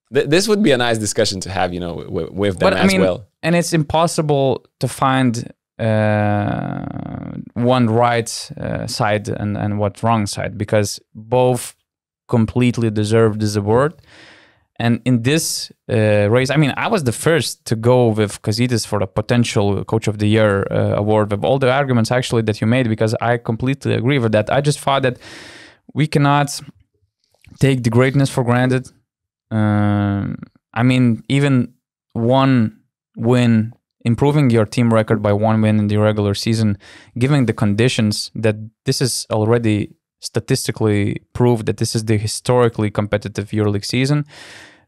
This would be a nice discussion to have, with them as well. And it's impossible to find one right side and what wrong side, because both completely deserve this award. And in this race, I was the first to go with Kazidis for the potential Coach of the Year award, with all the arguments actually that you made, because I completely agree with that. I just thought that we cannot take the greatness for granted. Even 1 win, improving your team record by 1 win in the regular season, given the conditions that this is already statistically proved that this is the historically competitive EuroLeague season.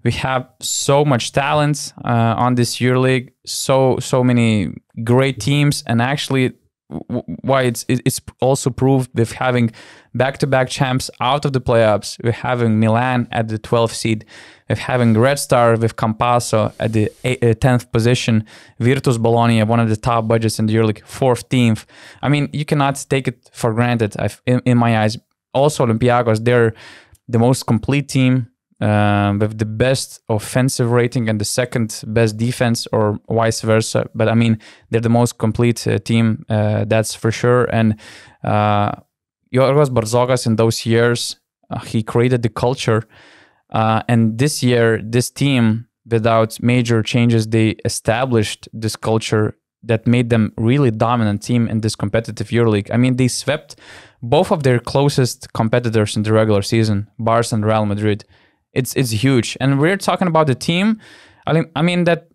We have so much talent on this EuroLeague, so many great teams, and actually, why it's also proved with having back-to-back champs out of the playoffs. We're having Milan at the 12th seed. We're having Red Star with Campasso at the 10th position. Virtus Bologna, one of the top budgets in the EuroLeague, 4th team. I mean, you cannot take it for granted, in my eyes. Also, Olympiacos, they're the most complete team with the best offensive rating and the second best defense, or vice versa. But they're the most complete team, that's for sure. And Yorgos Bartzokas, in those years, he created the culture. And this year, this team, without major changes, they established this culture that made them really dominant team in this competitive EuroLeague. They swept both of their closest competitors in the regular season, Barca and Real Madrid. It's huge. And we're talking about the team. That,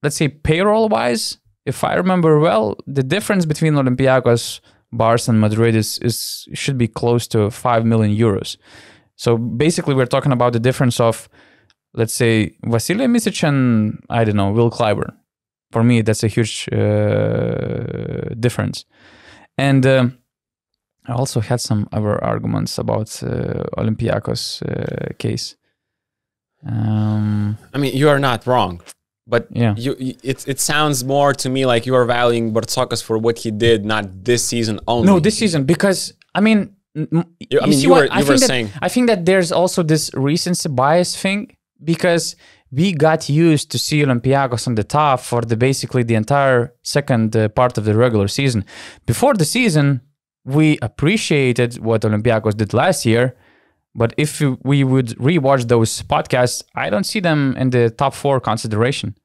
let's say, payroll-wise, if I remember well, the difference between Olympiacos, Barca, and Madrid should be close to 5 million euros. So basically, we're talking about the difference of, let's say, Vasilij Micic and, I don't know, Will Clyburn. For me, that's a huge difference. And I also had some other arguments about Olympiacos case. I mean, you are not wrong. But it sounds more to me like you are valuing Bartzokas for what he did, not this season only. No, this season, because, I mean... I think that there's also this recency bias thing, because we got used to see Olympiacos on the top for basically the entire second part of the regular season. Before the season, we appreciated what Olympiacos did last year, but if we would rewatch those podcasts, I don't see them in the top 4 consideration.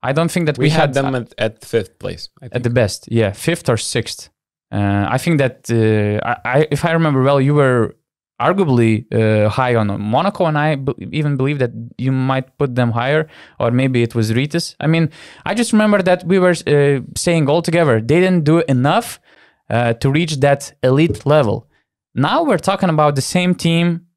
I don't think that we had them at 5th place. I think. At the best, 5th or 6th. I think that if I remember well, you were arguably high on Monaco, and I even believe that you might put them higher, or maybe it was Rytas. I mean, I just remember that we were saying all together they didn't do enough to reach that elite level. Now we're talking about the same team,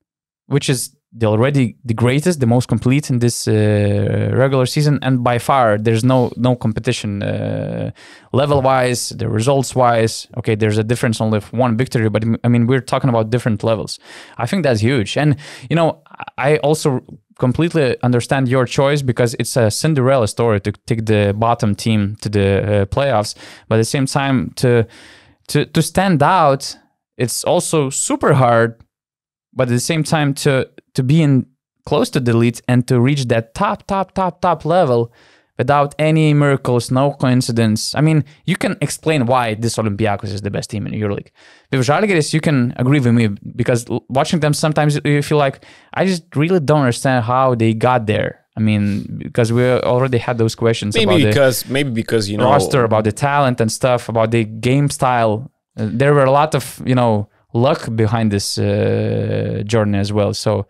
which is already the greatest, the most complete in this regular season, and by far there's no competition level-wise, the results-wise. Okay, there's a difference only of 1 victory, but I mean, we're talking about different levels. I think that's huge. And, you know, I also completely understand your choice, because it's a Cinderella story to take the bottom team to the playoffs, but at the same time, to stand out, it's also super hard, but at the same time to be in close to the elite and to reach that top level without any miracles, no coincidence. I mean, you can explain why this Olympiacos is the best team in EuroLeague. With Žalgiris, you can agree with me, because watching them sometimes you feel like, I just really don't understand how they got there. I mean, because we already had those questions maybe because you know, roster, about the talent and stuff, about the game style. There were a lot of, you know, luck behind this journey as well. So,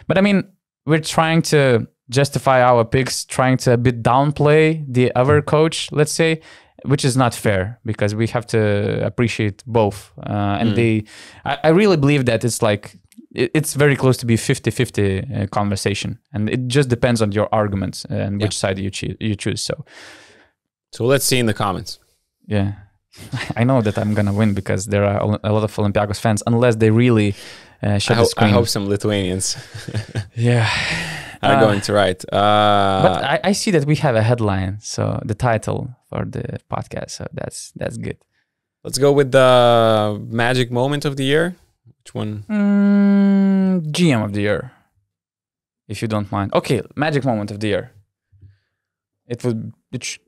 but I mean, we're trying to justify our picks, trying to a bit downplay the other coach, let's say, which is not fair, because we have to appreciate both. And I really believe that it's like, it's very close to be 50-50 conversation, and it just depends on your arguments and which side you choose. So let's see in the comments. Yeah. I know that I'm gonna win, because there are a lot of Olympiacos fans, unless they really shut the screen. I hope some Lithuanians are going to write. But I see that we have a headline, so the title for the podcast, so that's good. Let's go with the magic moment of the year. Which one? GM of the year, if you don't mind. Okay, magic moment of the year. It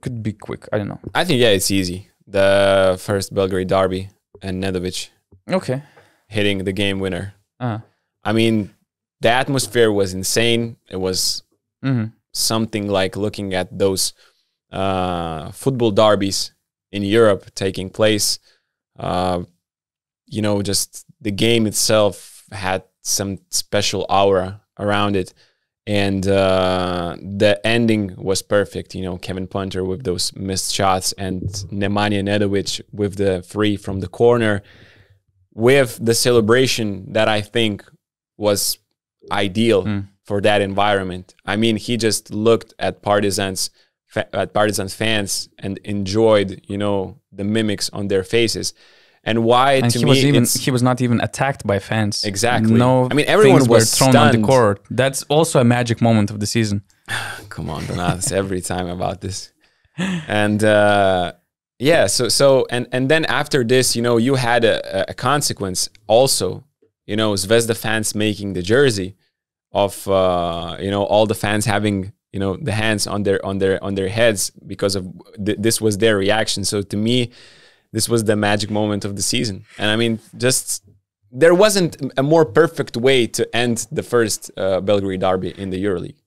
could be quick. I don't know. I think it's easy. The first Belgrade derby and Nedovic hitting the game winner. I mean, the atmosphere was insane. It was something like looking at those football derbies in Europe taking place. You know, just the game itself had some special aura around it. And the ending was perfect. You know, Kevin Punter with those missed shots, and Nemanja Nedovic with the free from the corner, with the celebration that I think was ideal for that environment. I mean, he just looked at Partizan's fans and enjoyed, you know, the mimics on their faces. And why, and to he was not even attacked by fans. Exactly. No, I mean, everyone was thrown stunned on the court. That's also a magic moment of the season. Come on, Donatas, every time about this. And so then after this, you know, you had a consequence also. You know, Zvezda fans making the jersey of you know, all the fans having, you know, the hands on their heads because of this was their reaction. So to me, this was the magic moment of the season. And I mean, just there wasn't a more perfect way to end the first Belgrade derby in the EuroLeague.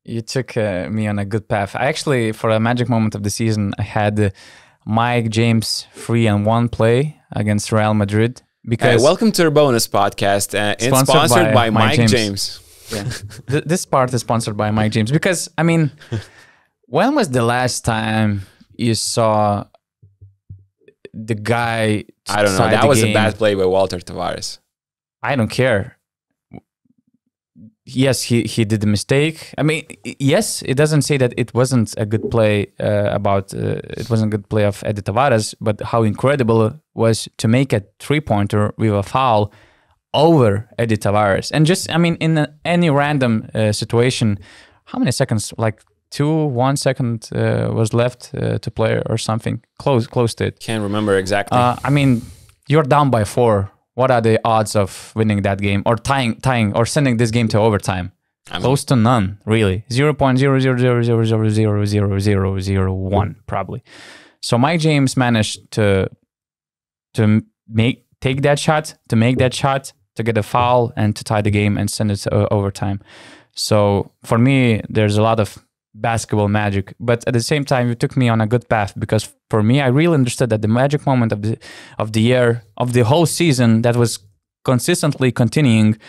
You took me on a good path. I actually, for a magic moment of the season, I had Mike James 3-1 play against Real Madrid. Because welcome to EuroBONUS podcast. It's sponsored by Mike James. Yeah. This part is sponsored by Mike James. Because, I mean, when was the last time you saw the guy? I don't know. That was a bad play by Walter Tavares. I don't care. yes, he did a mistake. I mean, yes, it doesn't say that it wasn't a good play it wasn't a good play of Edi Tavares, but how incredible it was to make a 3-pointer with a foul over Edi Tavares. And just, I mean, in any random situation, how many seconds? Like 1 second was left to play or something. Close to it. Can't remember exactly. I mean, you're down by 4. What are the odds of winning that game or tying or sending this game to overtime? Close to none, really. 0.000000001 probably. So Mike James managed to take that shot, to make that shot, to get a foul and to tie the game and send it to overtime. So for me, there's a lot of basketball magic, but at the same time, it took me on a good path, because for me, I really understood that the magic moment of the year, of the whole season, that was consistently continuing.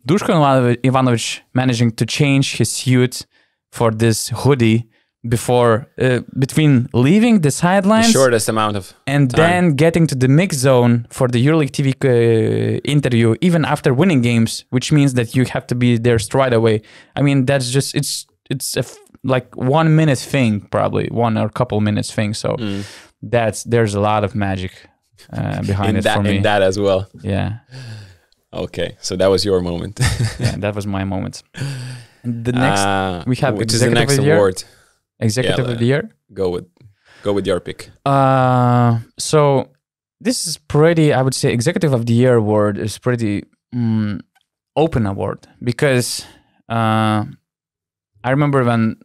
Duško Ivanović managing to change his suit for this hoodie between leaving the sidelines, the shortest amount of and time, then getting to the mix zone for the EuroLeague TV interview, even after winning games, which means that you have to be there straight away. I mean, that's just it's a like 1 minute thing, probably 1 or couple minutes thing. So there's a lot of magic behind it for me. In that as well. Yeah. Okay, so that was your moment. Yeah, that was my moment. And the next we have which is the next award. Executive of the year. Go with your pick. So this is pretty. I would say Executive of the Year award is pretty open award, because I remember when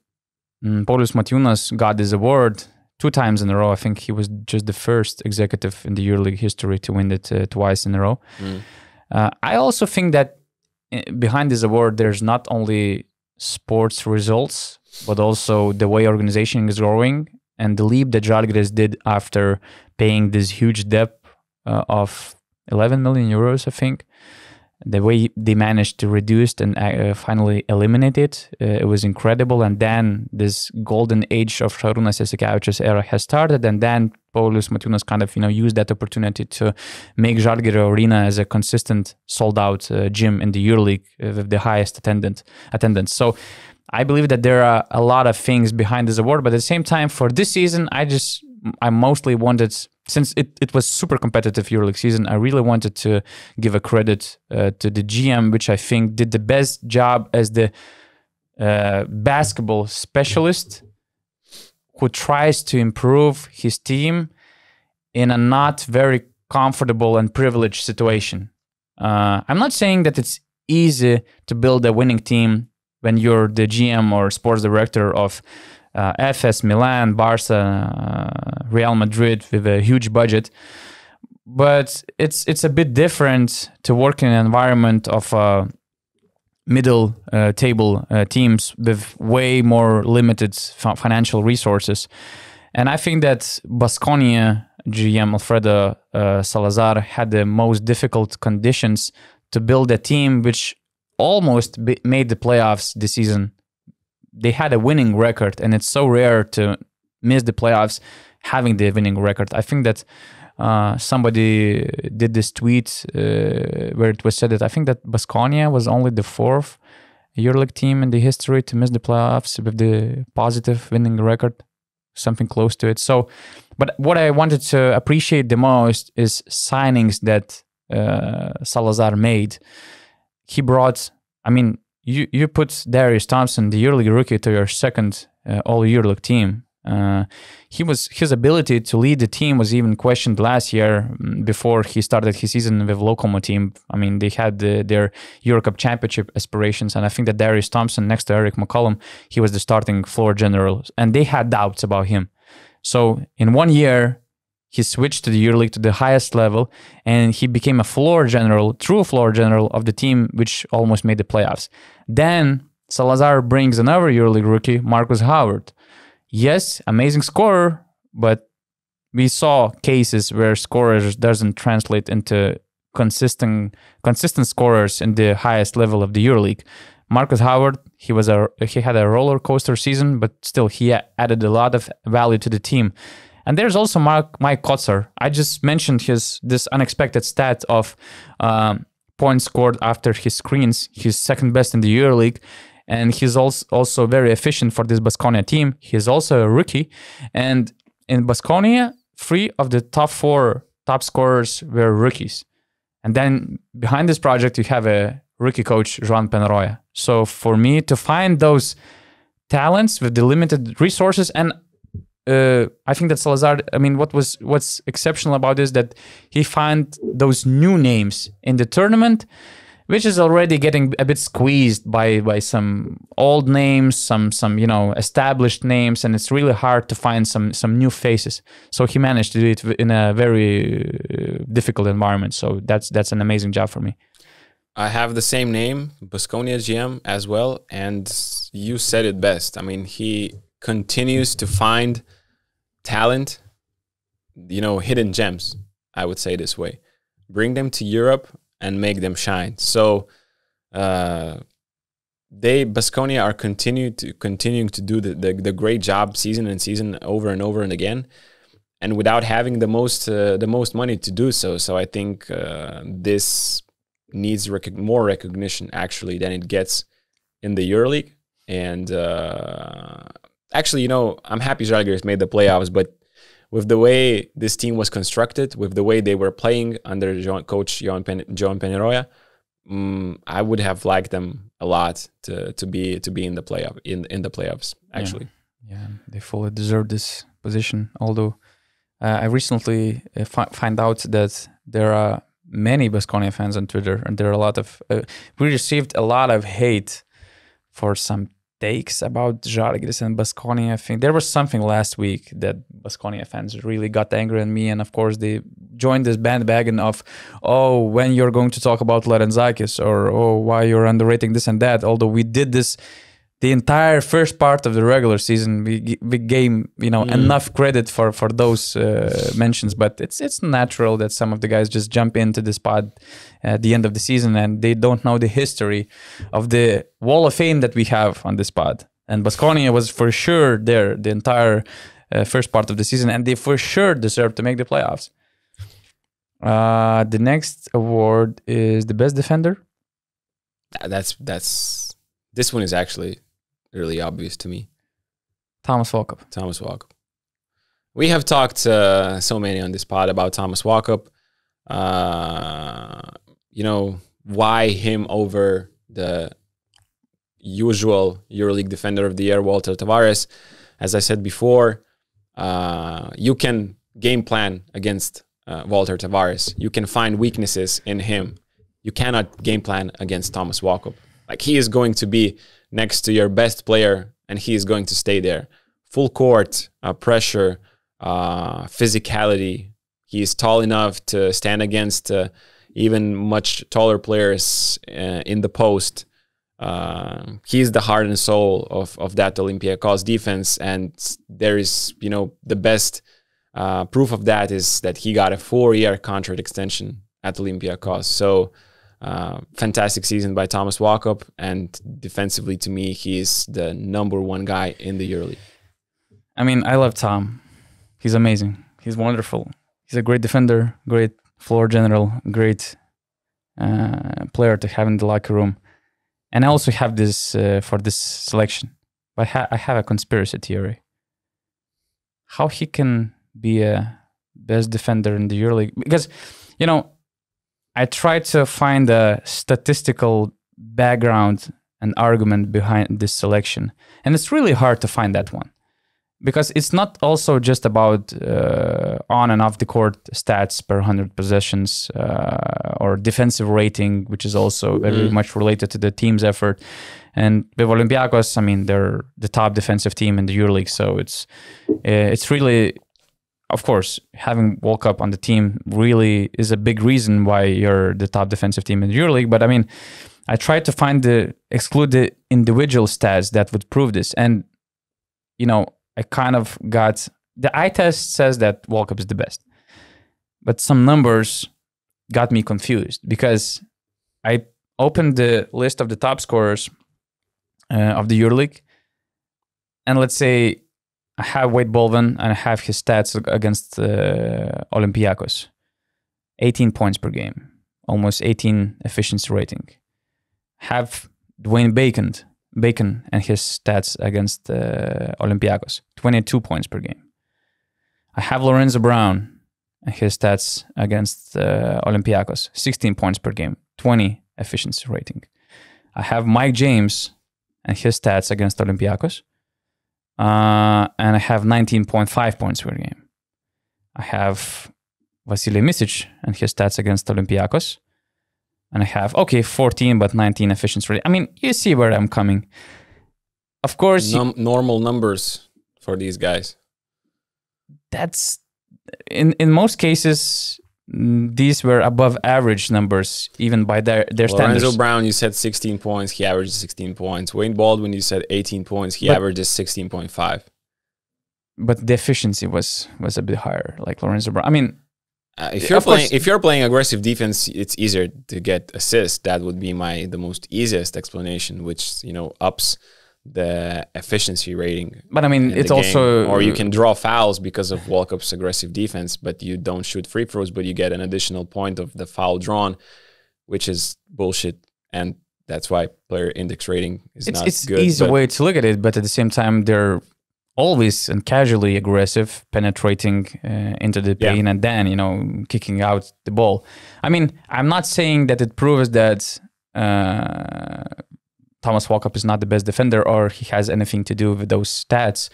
Paulius Matiūnas got this award 2 times in a row. I think he was just the first executive in the EuroLeague history to win it twice in a row. I also think that behind this award, there's not only sports results, but also the way organization is growing and the leap that Žalgiris did after paying this huge debt of 11 million euros, I think. The way they managed to reduce and finally eliminate it, it was incredible. And then this golden age of Šarūnas Jasikevičius era has started, and then Paulius Matiūnas kind of used that opportunity to make Žalgirio Arena as a consistent sold-out gym in the EuroLeague with the highest attendance. So I believe that there are a lot of things behind this award, but at the same time, for this season, I mostly wanted, since it was super competitive EuroLeague season, I really wanted to give a credit to the GM, which I think did the best job as the basketball specialist who tries to improve his team in a not very comfortable and privileged situation. I'm not saying that it's easy to build a winning team when you're the GM or sports director of FS, Milan, Barca, Real Madrid with a huge budget. But it's a bit different to work in an environment of middle table teams with way more limited financial resources. And I think that Baskonia GM Alfredo Salazar had the most difficult conditions to build a team which almost made the playoffs this season. They had a winning record, and it's so rare to miss the playoffs having the winning record. I think that somebody did this tweet where it was said that I think that Baskonia was only the 4th EuroLeague team in the history to miss the playoffs with the positive winning record, something close to it. So, but what I wanted to appreciate the most is signings that Salazar made. He brought, I mean, you put Darius Thompson, the EuroLeague rookie, to your second All-EuroLeague team. His ability to lead the team was even questioned last year before he started his season with Lokomotiv. I mean, they had their Eurocup championship aspirations, and I think that Darius Thompson, next to Eric McCollum, he was the starting floor general, and they had doubts about him. So in 1 year, he switched to the EuroLeague to the highest level, and he became a true floor general of the team, which almost made the playoffs. Then Salazar brings another EuroLeague rookie, Marcus Howard. Yes, amazing scorer, but we saw cases where scorers doesn't translate into consistent scorers in the highest level of the EuroLeague. Marcus Howard, he had a roller coaster season, but still he added a lot of value to the team. And there's also Mike Kotsar. I just mentioned this unexpected stat of points scored after his screens. He's second best in the EuroLeague. And he's also very efficient for this Baskonia team. He's also a rookie. And in Baskonia, 3 of the top 4 top scorers were rookies. And then behind this project, you have a rookie coach, Joan Penroya. So for me to find those talents with the limited resources, and I think that Salazar, I mean, what's exceptional about this, that he found those new names in the tournament, which is already getting a bit squeezed by some old names, some established names, and it's really hard to find some new faces. So he managed to do it in a very difficult environment. So that's an amazing job for me. I have the same name, Baskonia GM as well, and you said it best. I mean, he continues to find talent, hidden gems, I would say this way. Bring them to Europe and make them shine. So Baskonia are continuing to do the great job season and season over and over and again, and without having the most money to do so. So I think this needs more recognition actually than it gets in the EuroLeague. And actually, I'm happy Žalgiris made the playoffs, but with the way this team was constructed, with the way they were playing under coach Joan Penroya, I would have liked them a lot to be in the playoffs. Actually, yeah, they fully deserve this position. Although I recently find out that there are many Baskonia fans on Twitter, and there are a lot of we received a lot of hate for some takes about Žalgiris and Baskonia. I think there was something last week that Baskonia fans really got angry at me, and of course they joined this bandwagon of, when you're going to talk about Larenzakis, or why you're underrating this and that. Although we did this the entire first part of the regular season, we gave enough credit for those mentions, but it's natural that some of the guys just jump into this pod at the end of the season and they don't know the history of the wall of fame that we have on this pod. And Baskonia was for sure there the entire first part of the season, and they for sure deserve to make the playoffs. The next award is the best defender. This one is actually really obvious to me. Thomas Walkup. We have talked so many on this pod about Thomas Walkup. Why him over the usual EuroLeague Defender of the Year, Walter Tavares. As I said before, you can game plan against Walter Tavares. You can find weaknesses in him. You cannot game plan against Thomas Walkup. Like, he is going to be next to your best player, and he is going to stay there. Full court pressure, physicality. He is tall enough to stand against even much taller players in the post. He is the heart and soul of that Olympiacos defense, and there is, the best proof of that is that he got a 4-year contract extension at Olympiacos. So fantastic season by Thomas Walkup, and defensively, to me, he is the number one guy in the EuroLeague. I mean, I love Tom. He's amazing. He's wonderful. He's a great defender, great floor general, great player to have in the locker room. And I also have this for this selection. But I have a conspiracy theory. How he can be a best defender in the EuroLeague? Because, I tried to find a statistical background and argument behind this selection. And it's really hard to find that one. Because it's not also just about on and off the court stats per 100 possessions or defensive rating, which is also very much related to the team's effort. And with Olympiacos, I mean, they're the top defensive team in the EuroLeague. So it's really, of course, having Walkup on the team really is a big reason why you're the top defensive team in the EuroLeague. But I mean, I tried to exclude the individual stats that would prove this. And, I kind of got... The eye test says that Walkup is the best. But some numbers got me confused because I opened the list of the top scorers of the EuroLeague. And let's say I have Wade Baldwin and I have his stats against Olympiacos. 18 points per game. almost 18 efficiency rating. Have Dwayne Bacon and his stats against Olympiacos, 22 points per game. I have Lorenzo Brown and his stats against Olympiacos, 16 points per game, 20 efficiency rating. I have Mike James and his stats against Olympiacos, and I have 19.5 points per game. I have Vasilij Micic and his stats against Olympiacos, and I have, 14 but 19 efficiency rating. I mean, you see where I'm coming. Of course, normal numbers for these guys. That's in most cases, these were above average numbers, even by their standards. Lorenzo Brown, you said 16 points. He averages 16 points. Wayne Baldwin, you said 18 points. He averages 16.5. But the efficiency was a bit higher, like Lorenzo Brown. I mean, if you're playing aggressive defense, it's easier to get assists. That would be the most easiest explanation, which ups the efficiency rating. But I mean, it's also... Or you can draw fouls because of Volkov's aggressive defense, but you don't shoot free throws, but you get an additional point of the foul drawn, which is bullshit. And that's why player index rating is not good. It's an easy way to look at it, but at the same time, they're always and casually aggressive, penetrating into the paint and then, kicking out the ball. I mean, I'm not saying that it proves that... Thomas Walkup is not the best defender or he has anything to do with those stats.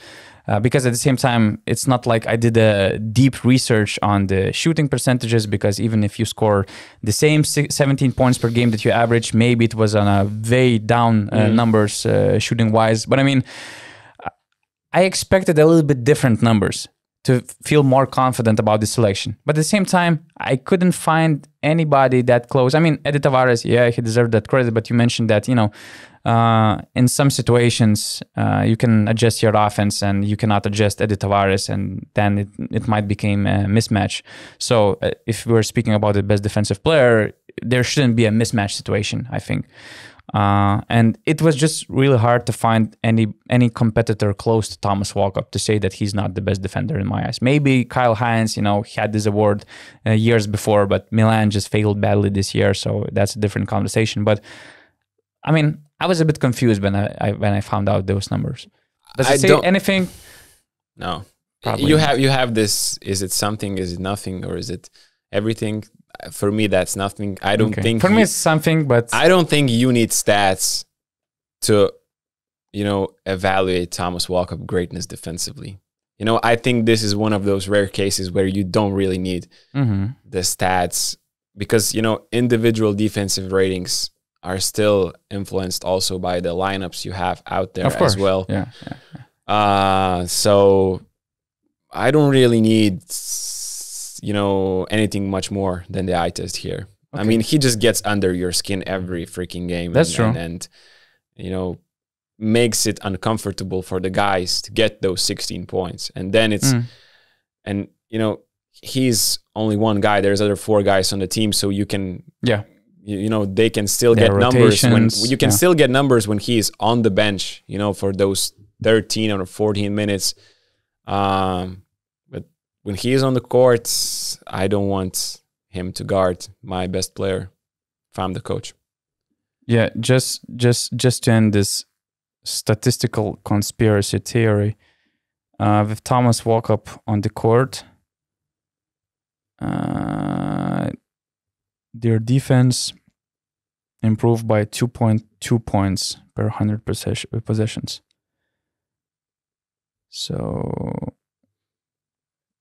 Because at the same time, it's not like I did a deep research on the shooting percentages, because even if you score the same 17 points per game that you average, maybe it was on a way down numbers shooting-wise. But I mean, I expected a little bit different numbers to feel more confident about the selection. But at the same time, I couldn't find anybody that close. I mean, Eddie Tavares, he deserved that credit, but you mentioned that, in some situations, you can adjust your offense and you cannot adjust Eddie Tavares, and then it might become a mismatch. So if we're speaking about the best defensive player, there shouldn't be a mismatch situation, I think. And it was just really hard to find any competitor close to Thomas Walkup to say that he's not the best defender in my eyes. Maybe Kyle Hines, had this award years before, but Milan just failed badly this year, so that's a different conversation. But I mean, I was a bit confused when I found out those numbers. Does it say anything? No. Probably you have this. Is it something? Is it nothing? Or is it everything? For me, that's nothing. I don't think... For me, it's something, but... I don't think you need stats to, evaluate Thomas Walkup greatness defensively. I think this is one of those rare cases where you don't really need the stats, because, individual defensive ratings are still influenced also by the lineups you have out there as well. Yeah. So I don't really need... anything much more than the eye test here. Okay. I mean, he just gets under your skin every freaking game. That's true. And makes it uncomfortable for the guys to get those 16 points. And then it's, and he's only one guy. There's other 4 guys on the team. So you can, they can still get numbers when you can still get numbers when he is on the bench, for those 13 or 14 minutes. When he is on the court, I don't want him to guard my best player if I'm the coach. Yeah, just to end this statistical conspiracy theory, with Thomas Walkup on the court, their defense improved by 2.2 points per 100 possessions. So...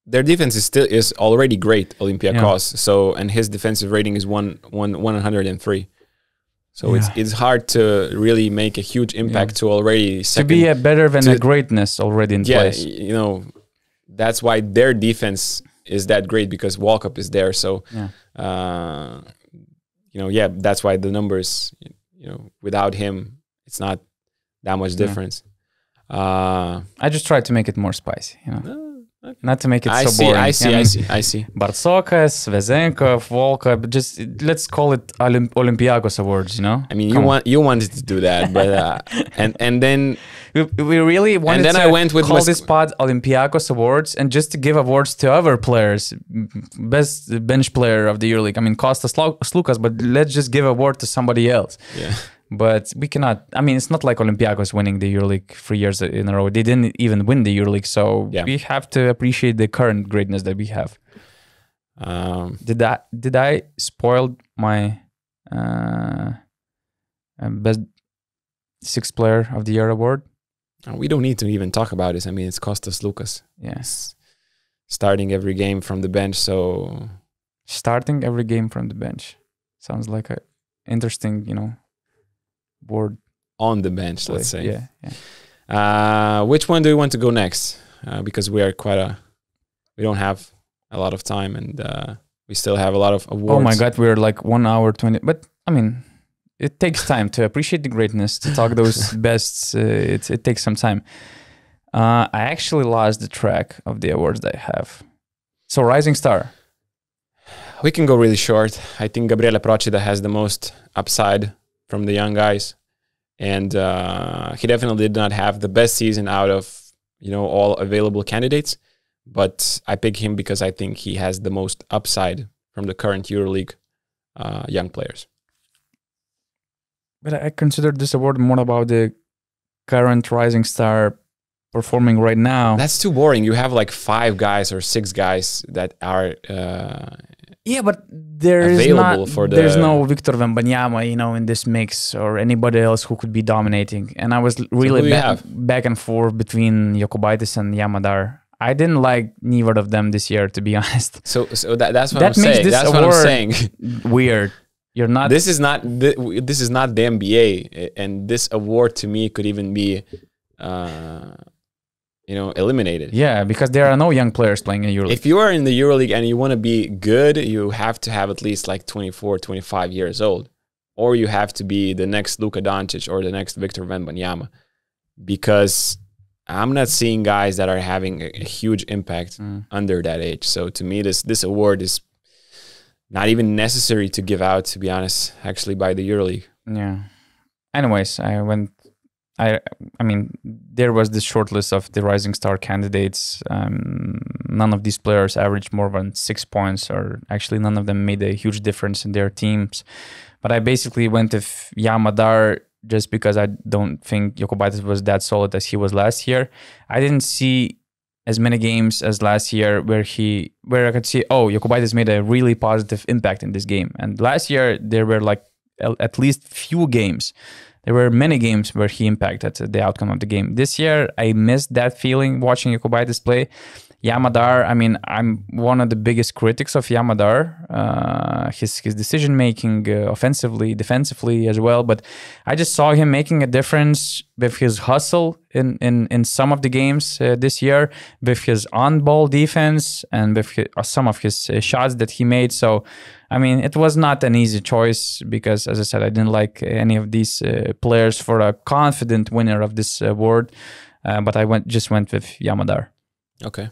Their defense is already great, Olympiacos. So, and his defensive rating is 103. So it's hard to really make a huge impact to already second. To be better than a greatness already in place. That's why their defense is that great, because Walkup is there. So, that's why the numbers, without him, it's not that much difference. I just tried to make it more spicy, Okay. Not to make it so boring. I see. Bartzokas, Vezenkov, Walkup. Just let's call it Olympiacos awards. I mean, you wanted to do that, but and then we really wanted and then to I went with call this pod Olympiacos Awards and just to give awards to other players. Best bench player of the EuroLeague. I mean, Kostas Sloukas, but let's just give award to somebody else. Yeah. But we cannot. I mean, it's not like Olympiacos winning the EuroLeague 3 years in a row. They didn't even win the EuroLeague, so we have to appreciate the current greatness that we have. Did I spoil my best sixth player of the year award? We don't need to even talk about this. I mean, it's Kostas Sloukas. Yes, starting every game from the bench. So starting every game from the bench sounds like a interesting, board on the bench, let's say. Yeah. Which one do you want to go next? Because we are we don't have a lot of time, and we still have a lot of awards. Oh my God, we're like 1 hour 20. But I mean, it takes time to appreciate the greatness, to talk those bests. It takes some time. I actually lost the track of the awards that I have. So Rising Star. We can go really short. I think Gabriele Procida has the most upside from the young guys, and he definitely did not have the best season out of all available candidates, but I pick him because I think he has the most upside from the current EuroLeague young players. But I consider this award more about the current Rising Star performing right now. That's too boring. You have like 5 guys or 6 guys that are yeah, but there's no Victor Wembanyama, in this mix, or anybody else who could be dominating. And I was really back and forth between Jokubaitis and Yamadar. I didn't like neither of them this year, to be honest. So that's what I'm saying. That's what I'm saying. Weird. You're not. This is not the NBA, and this award to me could even be, eliminated. Yeah, because there are no young players playing in EuroLeague. If you are in the EuroLeague and you want to be good, you have to have at least like 24, 25 years old, or you have to be the next Luka Doncic or the next Victor Wembanyama, because I'm not seeing guys that are having a huge impact under that age. So to me, this award is not even necessary to give out, to be honest, actually, by the EuroLeague. Yeah. Anyways, I mean, there was this short list of the Rising Star candidates. None of these players averaged more than 6 points, or actually none of them made a huge difference in their teams. But I basically went with Yamadar just because I don't think Jokubaitis was that solid as he was last year. I didn't see as many games as last year where I could see, Jokubaitis made a really positive impact in this game. And last year, there were like at least few games. There were many games where he impacted the outcome of the game. This year, I missed that feeling watching Jokubaitis play. Yamadar, I mean, I'm one of the biggest critics of Yamadar, his decision-making offensively, defensively as well. But I just saw him making a difference with his hustle in some of the games this year, with his on-ball defense and with some of his shots that he made. So, I mean, it was not an easy choice because, as I said, I didn't like any of these players for a confident winner of this award. But I just went with Yamadar. Okay.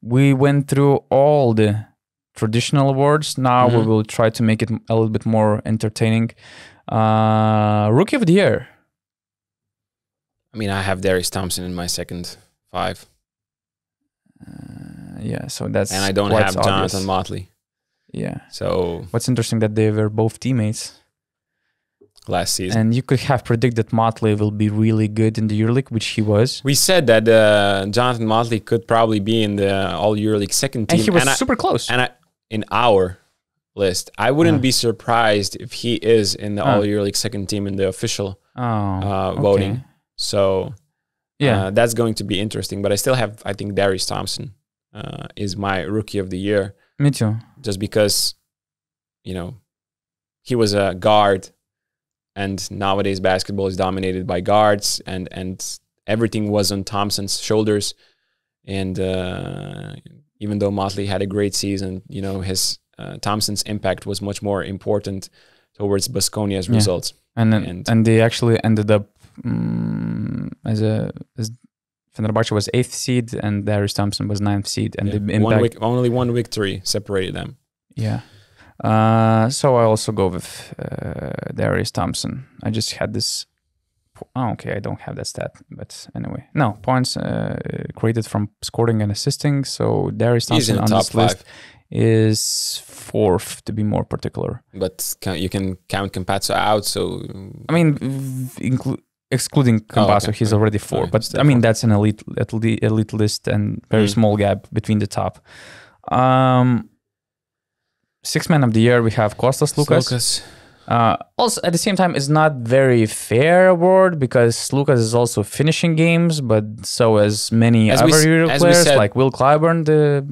We went through all the traditional awards. Now we will try to make it a little bit more entertaining. Rookie of the Year. I mean, I have Darius Thompson in my second 5. Yeah, so that's and I don't have Jonathan Motley. Yeah. So what's interesting that they were both teammates last season. And you could have predicted Motley will be really good in the EuroLeague, which he was. We said that Jonathan Motley could probably be in the All-EuroLeague second team. And he was super close. And in our list, I wouldn't be surprised if he is in the All-EuroLeague second team in the official voting. So that's going to be interesting. But I still have, I think, Darius Thompson is my Rookie of the Year. Me too. Just because, he was a guard. And nowadays basketball is dominated by guards, and everything was on Thompson's shoulders. And even though Motley had a great season, his Thompson's impact was much more important towards Baskonia's results. And they actually ended up as Fenerbahce was 8th seed and Darius Thompson was 9th seed, and the only one victory separated them. Yeah. So I also go with Darius Thompson. I just had this okay, I don't have that stat, but anyway, no points created from scoring and assisting. So Darius Thompson on this list is 4th, to be more particular. But you can count Campazzo out, so I mean, excluding Campazzo, he's already 4. Right, but I mean, that's an elite list and very small gap between the top. 6th man of the year, we have Kostas Lukas. Also, at the same time, it's not very fair award because Lukas is also finishing games, but so as many other Euro players like Will Clyburn, the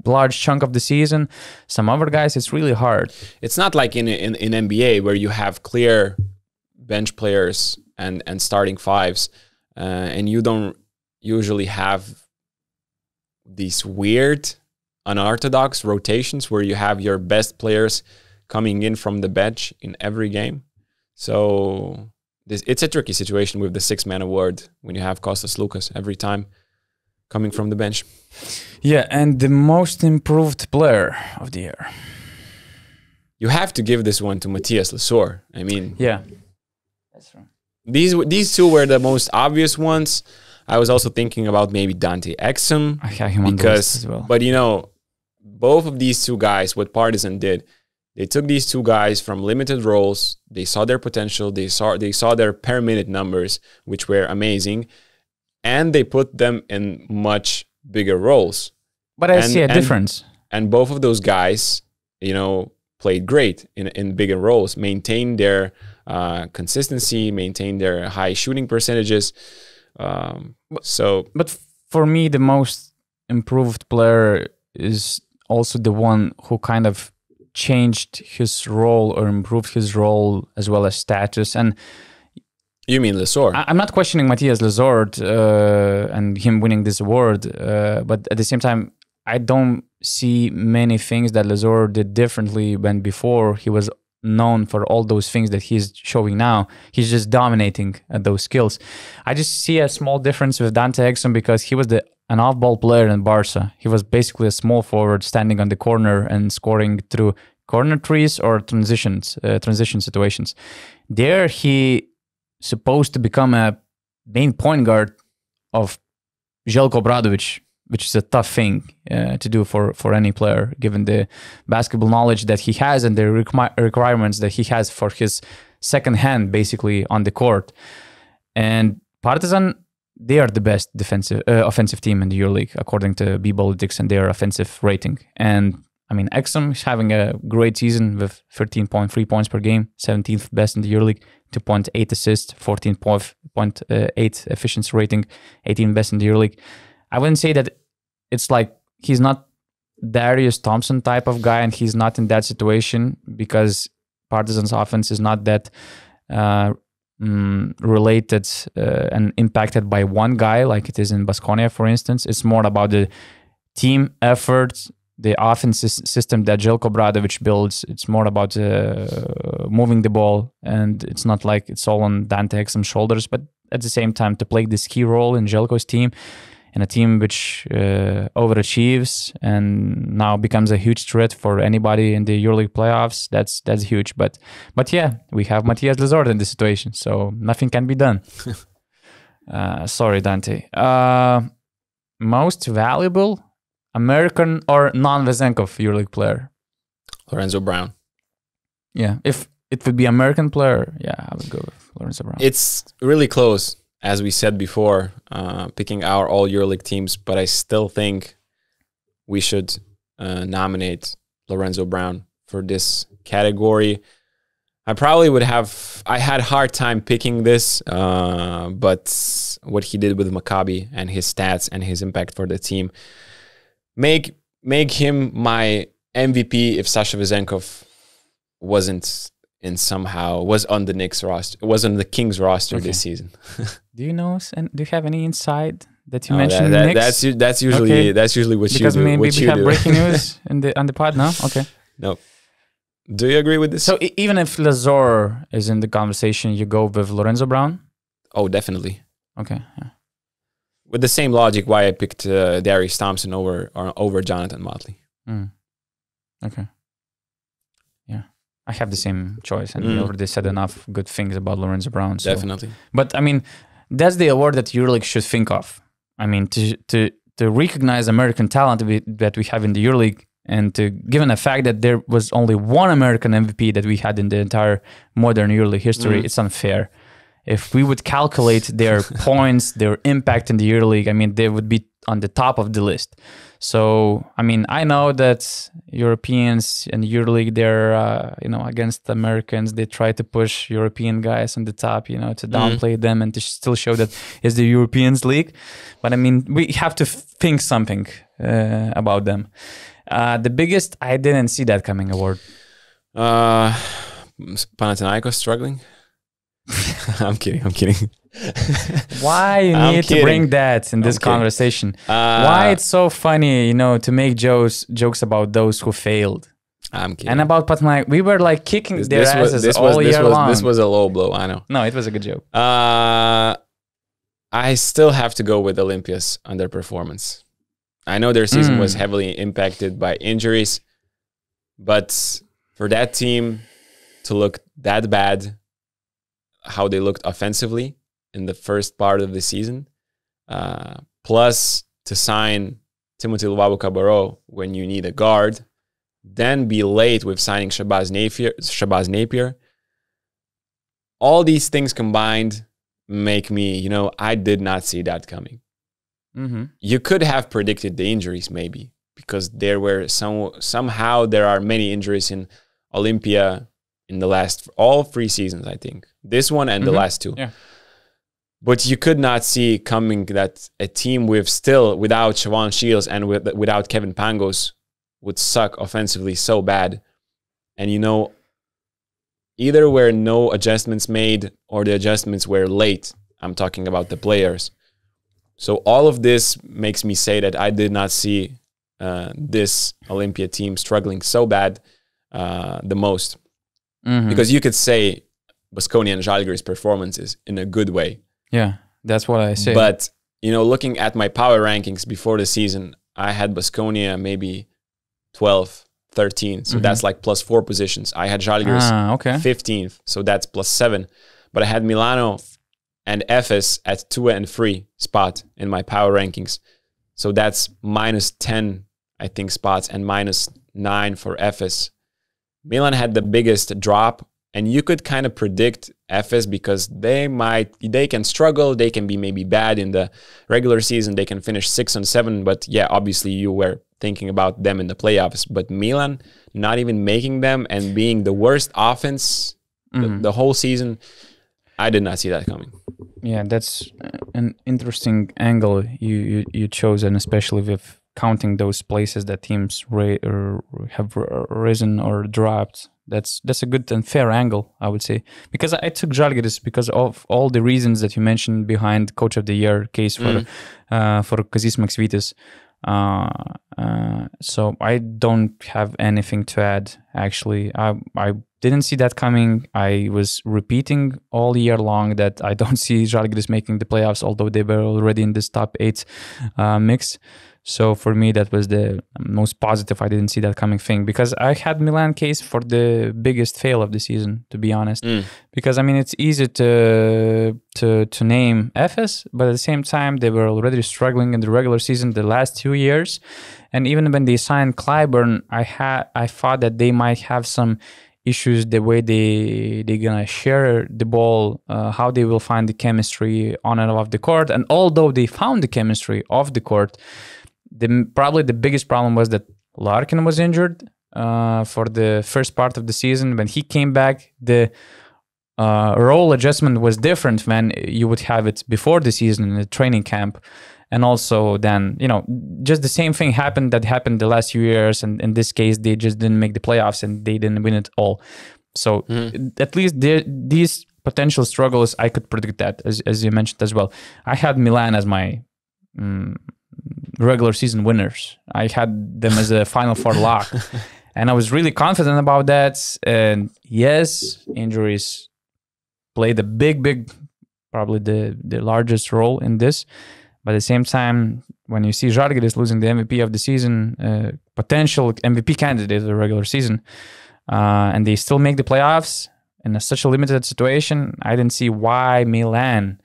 large chunk of the season. Some other guys, it's really hard. It's not like in NBA where you have clear bench players and starting fives, and you don't usually have these weird, unorthodox rotations where you have your best players coming in from the bench in every game. So it's a tricky situation with the 6th man award when you have Kostas Lukas every time coming from the bench. Yeah, and the most improved player of the year. You have to give this one to Matthias Lesor. I mean, yeah, that's true. These two were the most obvious ones. I was also thinking about maybe Dante Exum. I have him on the list as well. But you know, both of these two guys, what Partizan did, they took these two guys from limited roles. They saw their potential. They saw their per minute numbers, which were amazing, and they put them in much bigger roles. But I see a difference. And both of those guys, you know, played great in bigger roles, maintained their consistency, maintained their high shooting percentages. But for me, the most improved player is also the one who kind of changed his role or improved his role as well as status. And you mean Lesor? I'm not questioning Matthias Lesor and him winning this award, but at the same time, I don't see many things that Lesor did differently when before he was known for all those things that he's showing now. He's just dominating at those skills. I just see a small difference with Dante Exum because he was an off-ball player in Barca. He was basically a small forward standing on the corner and scoring through corner threes or transition situations. There, he supposed to become a main point guard of Željko Obradović, which is a tough thing to do for any player, given the basketball knowledge that he has and the requirements that he has for his second hand, basically, on the court. And Partizan, they are the best offensive team in the EuroLeague, according to B-Ballytics and their offensive rating. And I mean, Exum is having a great season with 13.3 points per game, 17th best in the EuroLeague, 2.8 assists, 14.8 efficiency rating, 18th best in the EuroLeague. I wouldn't say that it's like he's not Darius Thompson type of guy and he's not in that situation because Partizan's offense is not that related and impacted by one guy like it is in Baskonia, for instance. It's more about the team effort, the offensive system that Željko Obradović builds. It's more about moving the ball, and it's not like it's all on Dante Exum's shoulders, but at the same time to play this key role in Željko's team, and a team which overachieves and now becomes a huge threat for anybody in the EuroLeague playoffs. That's huge. But yeah, we have Matthias Lesor in this situation, so nothing can be done. Sorry, Dante. Most valuable American or non-Vezenkov EuroLeague player? Lorenzo Brown. Yeah, if it would be American player, yeah, I would go with Lorenzo Brown. It's really close, as we said before, picking our all EuroLeague teams, but I still think we should nominate Lorenzo Brown for this category. I had a hard time picking this, but what he did with Maccabi and his stats and his impact for the team make him my MVP if Sasha Vezenkov was on the Knicks roster, was on the Kings roster this season. Do you know? And do you have any insight that you mentioned? That's usually what because you do. Because maybe we have breaking news on the pod now. Okay. No. Do you agree with this? So even if Lesor is in the conversation, you go with Lorenzo Brown? Oh, definitely. Okay. Yeah. With the same logic, why I picked Darius Thompson over Jonathan Motley. Okay. Yeah. I have the same choice, and we already said enough good things about Lorenzo Brown. So. Definitely. But I mean, that's the award that EuroLeague should think of. I mean, to recognize American talent that we have in the EuroLeague, and given the fact that there was only one American MVP that we had in the entire modern EuroLeague history, it's unfair. If we would calculate their points, their impact in the EuroLeague, I mean, they would be on the top of the list. So, I mean, I know that Europeans and EuroLeague, they're, against Americans. They try to push European guys on the top, to downplay them and to still show that it's the Europeans league. But I mean, we have to think something about them. The biggest, I didn't see that coming award. Panathinaikos struggling? I'm kidding. Why you need to bring that in this conversation? Why it's so funny, to make jokes about those who failed? I'm kidding. And about Panathinaikos, we were like kicking their asses all year long. This was a low blow, I know. No, it was a good joke. I still have to go with Olympia's underperformance. I know their season was heavily impacted by injuries, but for that team to look that bad, how they looked offensively in the first part of the season, plus to sign Timothy Luwawu-Cabarrot when you need a guard, then be late with signing Shabazz Napier. All these things combined make me, I did not see that coming. You could have predicted the injuries maybe, because there were somehow there are many injuries in Olympia in the last all 3 seasons, I think. This one and the last 2. Yeah. But you could not see coming that a team without Siobhan Shields and without Kevin Pangos would suck offensively so bad. And either were no adjustments made or the adjustments were late. I'm talking about the players. So all of this makes me say that I did not see this Olympia team struggling so bad the most. Because you could say Baskonia and Žalgiris performances in a good way. Yeah, that's what I say. But, looking at my power rankings before the season, I had Baskonia maybe 12, 13. So that's like plus 4 positions. I had Žalgiris 15th. So that's plus 7. But I had Milano and Efes at 2 and 3 spot in my power rankings. So that's minus 10, I think, spots and minus 9 for Efes. Milan had the biggest drop, and you could kind of predict Efes because they can struggle, they can be maybe bad in the regular season, they can finish 6 and 7, but yeah, obviously you were thinking about them in the playoffs. But Milan not even making them and being the worst offense the whole season, I did not see that coming. Yeah, that's an interesting angle you chose, and especially with counting those places that teams have risen or dropped. That's a good and fair angle, I would say. Because I took Žalgiris because of all the reasons that you mentioned behind Coach of the Year case for Kazis Maksvytis. So I don't have anything to add, actually. I didn't see that coming. I was repeating all year long that I don't see Žalgiris making the playoffs, although they were already in this top 8 mix. So for me, that was the most positive. I didn't see that coming thing, because I had Milan case for the biggest fail of the season, to be honest. Because I mean, it's easy to name Efes, but at the same time, they were already struggling in the regular season the last 2 years. And even when they signed Clyburn, I thought that they might have some issues the way they're gonna share the ball, how they will find the chemistry on and off the court. And although they found the chemistry off the court, probably the biggest problem was that Larkin was injured for the first part of the season. When he came back, the role adjustment was different when you would have it before the season in the training camp. And also then, just the same thing happened the last few years. And in this case, they just didn't make the playoffs and they didn't win it all. So at least these potential struggles, I could predict that, as you mentioned as well. I had Milan as my regular season winners. I had them as a Final Four lock. And I was really confident about that. And yes, injuries played a big, probably the largest role in this. But at the same time, when you see Žalgiris losing the MVP of the season, potential MVP candidate of the regular season, and they still make the playoffs in such a limited situation. I didn't see why Milan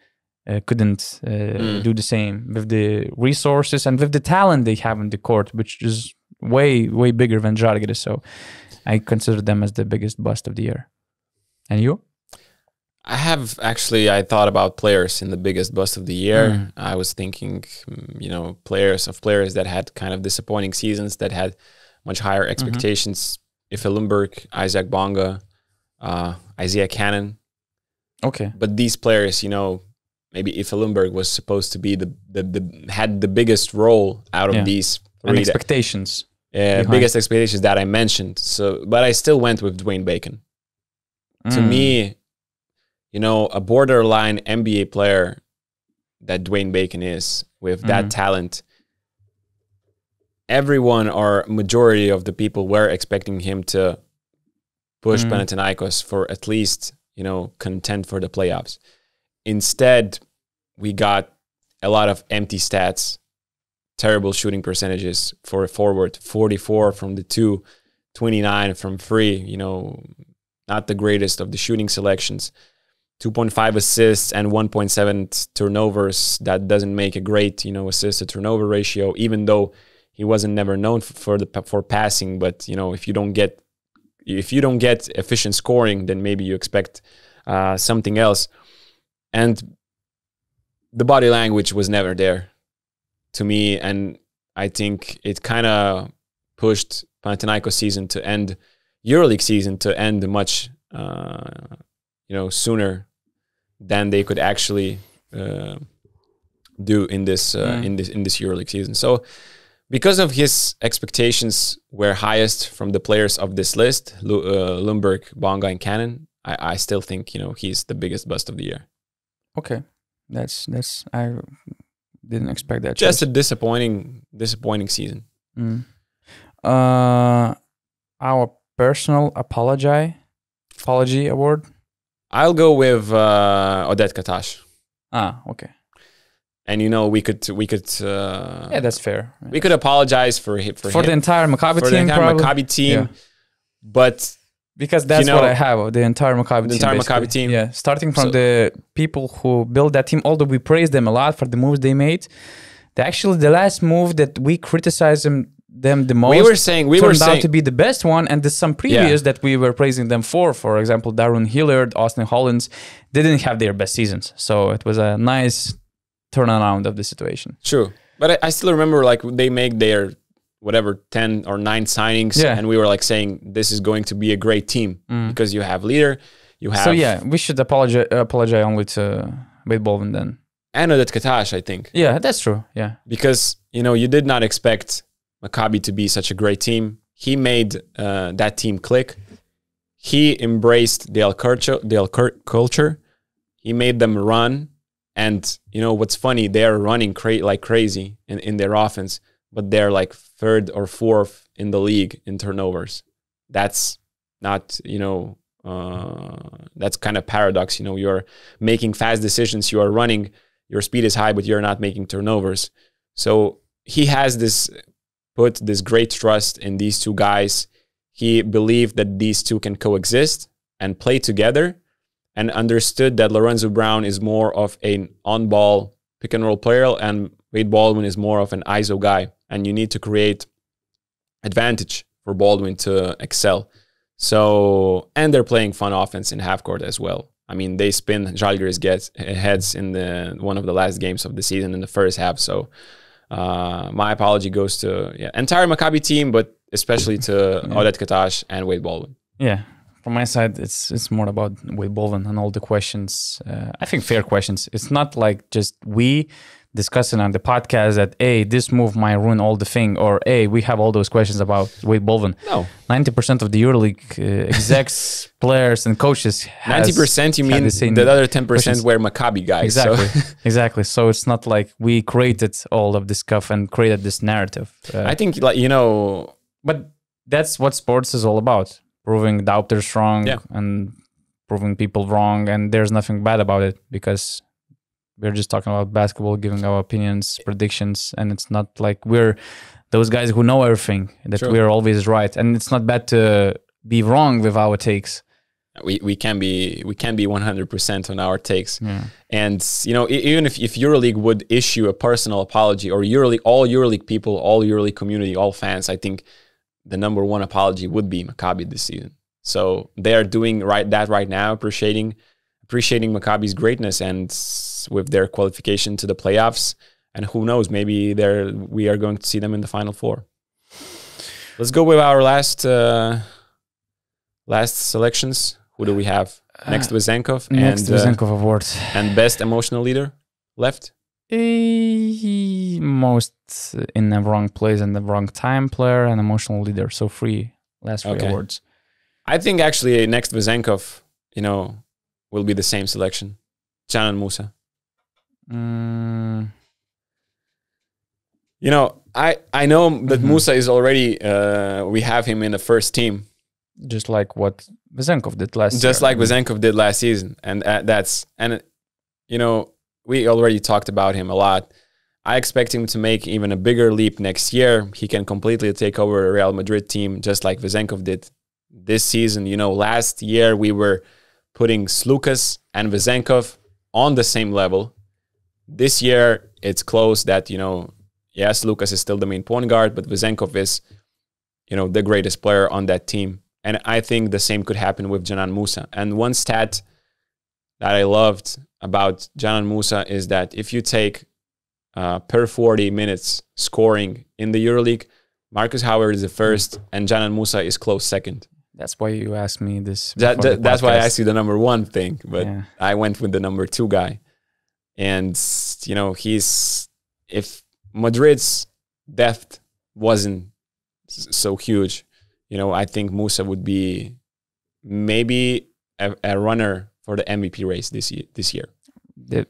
couldn't do the same with the resources and with the talent they have in the court, which is way bigger than Žalgiris. So I consider them as the biggest bust of the year. And you? I thought about players in the biggest bust of the year. I was thinking, players that had kind of disappointing seasons, that had much higher expectations. Ife Lundberg, Isaac Bonga, Isaiah Cannon. Okay. But these players, maybe Ife Lundberg was supposed to be had the biggest role out of these three. And expectations. Biggest expectations that I mentioned. So, but I still went with Dwayne Bacon. To me, a borderline NBA player that Dwayne Bacon is, with that talent, everyone or majority of the people were expecting him to push Panathinaikos for at least, contend for the playoffs. Instead, we got a lot of empty stats, terrible shooting percentages for a forward, 44 from the 2, 29 from 3, not the greatest of the shooting selections. 2.5 assists and 1.7 turnovers. That doesn't make a great, assist to turnover ratio, even though he wasn't never known for passing. But, if you don't get efficient scoring, then maybe you expect something else. And the body language was never there to me. And I think it kind of pushed Panathinaikos season to end, EuroLeague season to end much, sooner than they could actually do in this EuroLeague season. So, because of his expectations were highest from the players of this list, Lundberg, Bonga, and Cannon, I still think he's the biggest bust of the year. Okay, that's I didn't expect that. Just a disappointing season. Our personal apology award. I'll go with Odette Katash. Okay. And we could yeah, that's fair. We could apologize for the entire Maccabi team, Maccabi team, but because that's what I have, the entire Maccabi team. Maccabi team. Yeah, starting from the people who built that team, although we praised them a lot for the moves they made, the last move that we criticized them the most turned out to be the best one, and there's some previous that we were praising them for example, Darren Hillard, Austin Hollins, didn't have their best seasons. So it was a nice turnaround of the situation. True. But I still remember they make their 10 or 9 signings, and we were saying this is going to be a great team because you have leader, you have... So we should apologize only to Wade Baldwin then. And Odette Katash, I think. Yeah, that's true. Yeah. Because, you did not expect Maccabi to be such a great team. He made that team click. He embraced the culture. He made them run. And, what's funny, they're running like crazy in their offense, but they're 3rd or 4th in the league in turnovers. That's not, that's kind of paradox. You're making fast decisions, you are running, your speed is high, but you're not making turnovers. So he has put this great trust in these two guys. He believed that these two can coexist and play together, and understood that Lorenzo Brown is more of an on-ball pick-and-roll player, and Wade Baldwin is more of an ISO guy, and you need to create advantage for Baldwin to excel. So, and they're playing fun offense in half-court as well. I mean, they spin Žalgiris heads in one of the last games of the season in the first half. So, my apology goes to entire Maccabi team, but especially to Odette Katash and Wade Baldwin. Yeah. From my side, it's more about Wade Baldwin and all the questions. I think fair questions. It's not just we discussing on the podcast that, hey, this move might ruin all the thing, or, hey, we have all those questions about Wade Baldwin. No. 90% of the EuroLeague execs, players, and coaches 90%, you mean the other 10% were Maccabi guys. Exactly. So. Exactly. So it's not like we created all of this stuff and created this narrative. I think, But that's what sports is all about. Proving doubters wrong and proving people wrong, and there's nothing bad about it because we're just talking about basketball, giving our opinions, predictions, and it's not like we're those guys who know everything, that we're always right. And it's not bad to be wrong with our takes. We can be 100% on our takes. And even if EuroLeague would issue a personal apology, or all EuroLeague people, all EuroLeague community, all fans, I think the number one apology would be Maccabi this season. So they are doing that right now, appreciating Maccabi's greatness and with their qualification to the playoffs. And who knows, maybe we are going to see them in the Final Four. Let's go with our last selections. Who do we have? Next Vezenkov. Next Vezenkov award. And best emotional leader left? Most in the wrong place and the wrong time player and emotional leader. So last three awards. I think actually next Vezenkov, will be the same selection. Canan Musa. I know that Musa is already, we have him in the first team. Just like what Vezenkov did last season. Just like Vezenkov did last season. And we already talked about him a lot. I expect him to make even a bigger leap next year. He can completely take over a Real Madrid team just like Vezenkov did this season. Last year we were putting Slukas and Vezenkov on the same level. This year it's close that, yes, Slukas is still the main point guard, but Vezenkov is, the greatest player on that team. And I think the same could happen with Canan Musa. And one stat that I loved about Canan Musa is that if you take per 40 minutes scoring in the EuroLeague, Marcus Howard is the first and Canan Musa is close second. That's why you asked me this. That's why I asked you the number one thing, but I went with the number two guy. And, if Madrid's depth wasn't so huge, I think Musa would be maybe a runner for the MVP race this year. The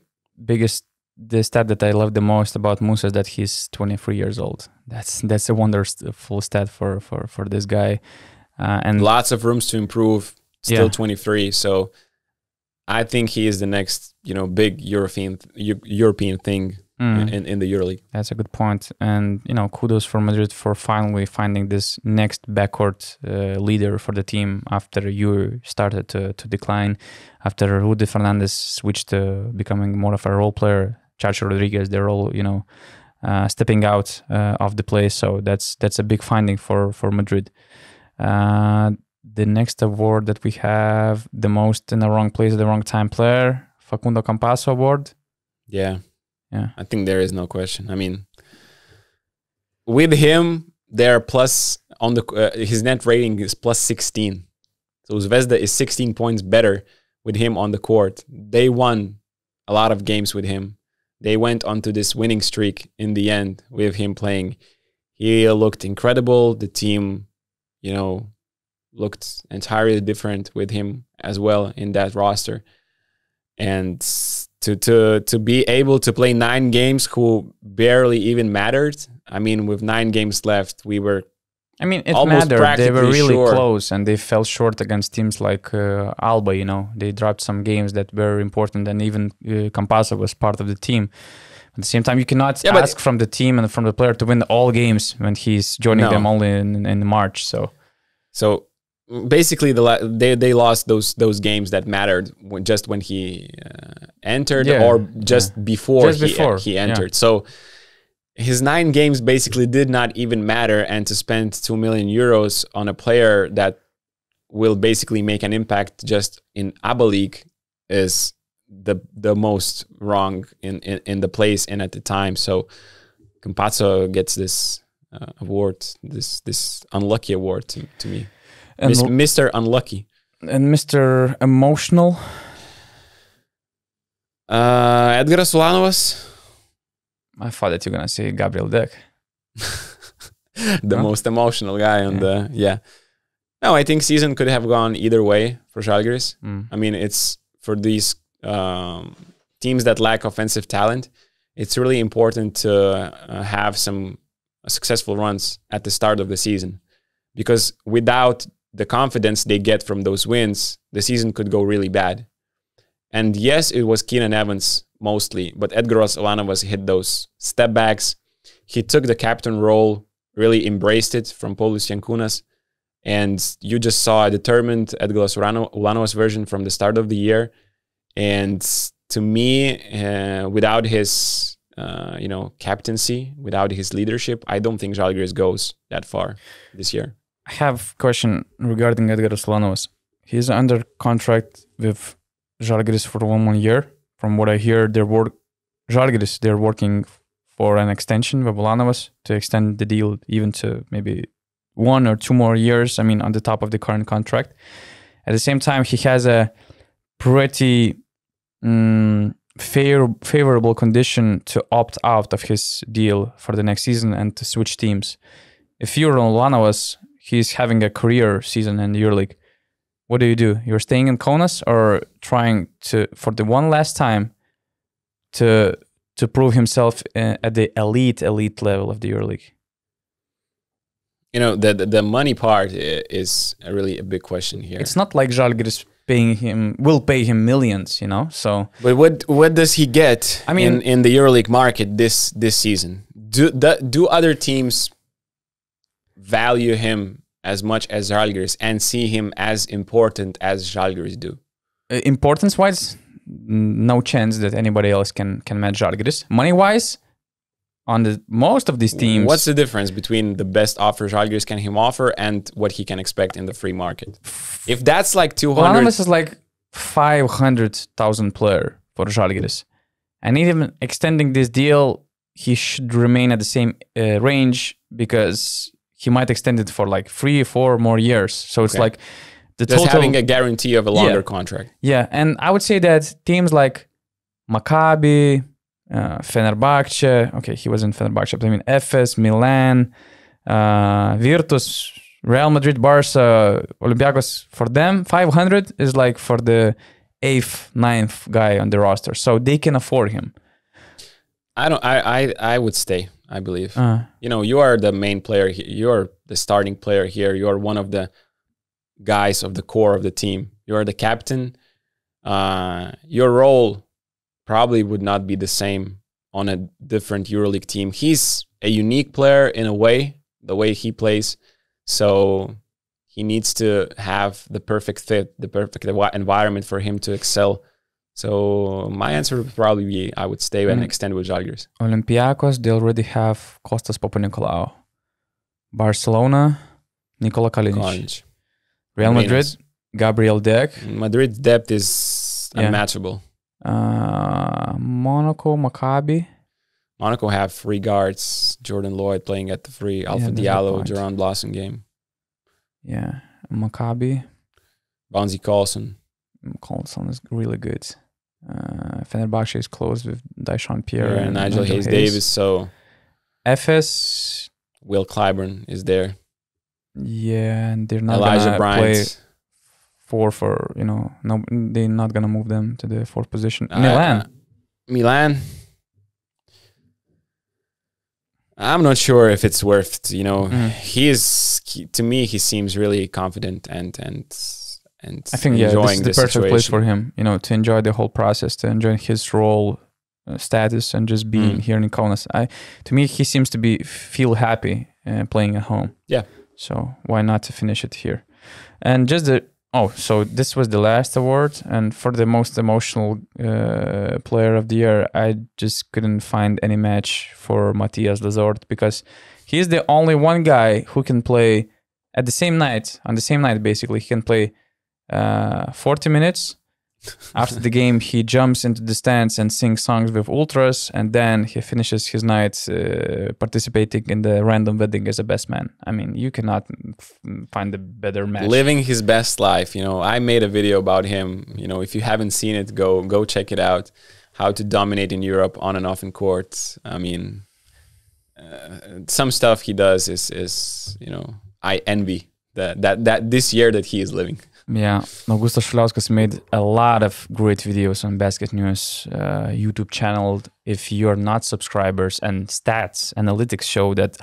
stat that I love the most about Musa is that he's 23 years old. That's a wonderful stat for this guy. And lots of rooms to improve, still 23. So I think he is the next, big European thing in the EuroLeague. That's a good point. And, kudos for Madrid for finally finding this next backcourt leader for the team after you started to decline, after Rudy Fernandez switched to becoming more of a role player, Chacho Rodriguez, they're all, stepping out of the place. So that's a big finding for Madrid. The next award that we have, the most in the wrong place at the wrong time player, Facundo Campazzo award. Yeah. I think there is no question. I mean, with him, they're plus on his net rating is plus 16. So Zvezda is 16 points better with him on the court. They won a lot of games with him. They went onto this winning streak in the end with him playing. He looked incredible. The team, looked entirely different with him as well in that roster. And to be able to play 9 games who barely even mattered. I mean, with 9 games left, we were it mattered. They were really close and they fell short against teams like Alba, They dropped some games that were important and even Campazzo was part of the team. At the same time, you cannot ask from the team and from the player to win all games when he's joining them only in March. So basically, they lost those games that mattered just when he entered or just before he entered. So his 9 games basically did not even matter, and to spend 2 million euros on a player that will basically make an impact just in ABA League is the most wrong in the place and at the time. So Campazzo gets this award, this unlucky award to me. And Mr. Unlucky. And Mr. Emotional? Edgaras Ulanovas. I thought that you were going to say Gabriel Deck. The most emotional guy on No, I think season could have gone either way for Žalgiris. I mean, it's for these teams that lack offensive talent, it's really important to have some successful runs at the start of the season. Because without the confidence they get from those wins, the season could go really bad. And yes, it was Keenan Evans mostly, but Edgaras Ulanovas hit those step backs. He took the captain role, really embraced it from Paulius Jankūnas, And you just saw a determined Edgaras Ulanovas version from the start of the year. And to me, without his captaincy, without his leadership, I don't think Žalgiris goes that far this year. I have a question regarding Edgaras Ulanovas. He's under contract with Žalgiris for 1 more year. From what I hear, they're working for an extension with Ulanovas to extend the deal even to maybe 1 or 2 more years. I mean, on the top of the current contract. At the same time, he has a pretty favorable condition to opt out of his deal for the next season and to switch teams. If you're Ulanovas, he's having a career season in the EuroLeague. What do? You're staying in Kaunas or trying to, for the one last time, to prove himself at the elite level of the EuroLeague? The money part is really a big question here. It's not like Žalgiris will pay him millions, So, but what does he get? I mean, in the EuroLeague market this season? Do other teams value him as much as Žalgiris and see him as important as Žalgiris do? Importance-wise, no chance that anybody else can match Žalgiris. Money-wise, on most of these teams... What's the difference between the best offer Žalgiris can him offer and what he can expect in the free market? If that's like 200... Ulanovas is like 500,000 player for Žalgiris. And even extending this deal, he should remain at the same range because he might extend it for like 3 or 4 more years. So it's like the just total... having a guarantee of a longer contract. Yeah, and I would say that teams like Maccabi, Fenerbahce, okay, he was in Fenerbahce, but I mean Efes, Milan, Virtus, Real Madrid, Barca, Olympiacos, for them, 500 is like for the 8th, 9th guy on the roster. So they can afford him. I would stay, I believe. You are the main player here. You're the starting player here. You're one of the guys of the core of the team. You're the captain. Your role probably would not be the same on a different EuroLeague team. He's a unique player in a way, the way he plays. So he needs to have the perfect fit, the perfect environment for him to excel. So my answer would probably be I would stay and extend with Žalgiris. Olympiacos, they already have Kostas Papanikolaou. Barcelona, Nikola Kalinic. Real Madrid, Gabriel Deck. Madrid's depth is unmatchable. Monaco, Maccabi. Monaco have 3 guards. Jordan Lloyd playing at the 3. Alpha Diallo, Jerron Blossom game. Yeah, Maccabi. Bonzi Carlson. Carlson is really good. Fenerbahce is close with Daishan Pierre and Nigel Hayes-Davis. So FS. Will Clyburn is there. Yeah, and they're not Elijah gonna Bryant. play 4 for, no, they're not gonna move them to the 4th position. Milan. I'm not sure if it's worth, to me, he seems really confident and I think enjoying this is the perfect place for him, to enjoy the whole process, to enjoy his role, status, and just being here in Kaunas. To me, he seems to feel happy playing at home. Yeah. So why not to finish it here? And just so this was the last award, and for the most emotional player of the year, I just couldn't find any match for Matthias Lazort because he's the only one guy who can play on the same night, basically. He can play 40 minutes. After the game, he jumps into the stands and sings songs with ultras, and then he finishes his night participating in the random wedding as a best man. I mean, you cannot find a better match. Living his best life. I made a video about him. If you haven't seen it, go check it out. How to dominate in Europe on and off in court. I mean, some stuff he does is I envy that this year that he is living. Yeah, Augustas made a lot of great videos on BasketNews YouTube channel. If you're not subscribers, and stats, analytics show that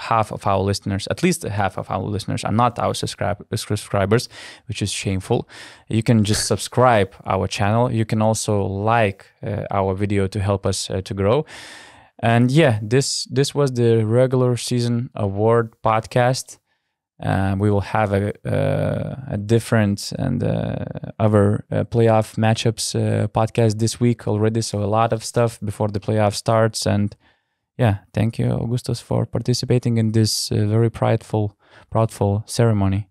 at least half of our listeners are not our subscribers, which is shameful. You can just subscribe our channel. You can also like our video to help us to grow. And this was the regular season award podcast. We will have a different and other playoff matchups podcast this week already. So a lot of stuff before the playoff starts. And yeah, thank you, Augustas, for participating in this very proudful ceremony.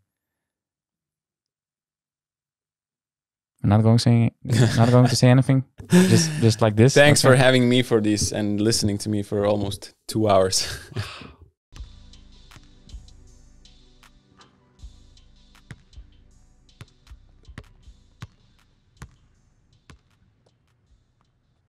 I'm not going to say anything. Just like this. Thanks for having me for this and listening to me for almost 2 hours.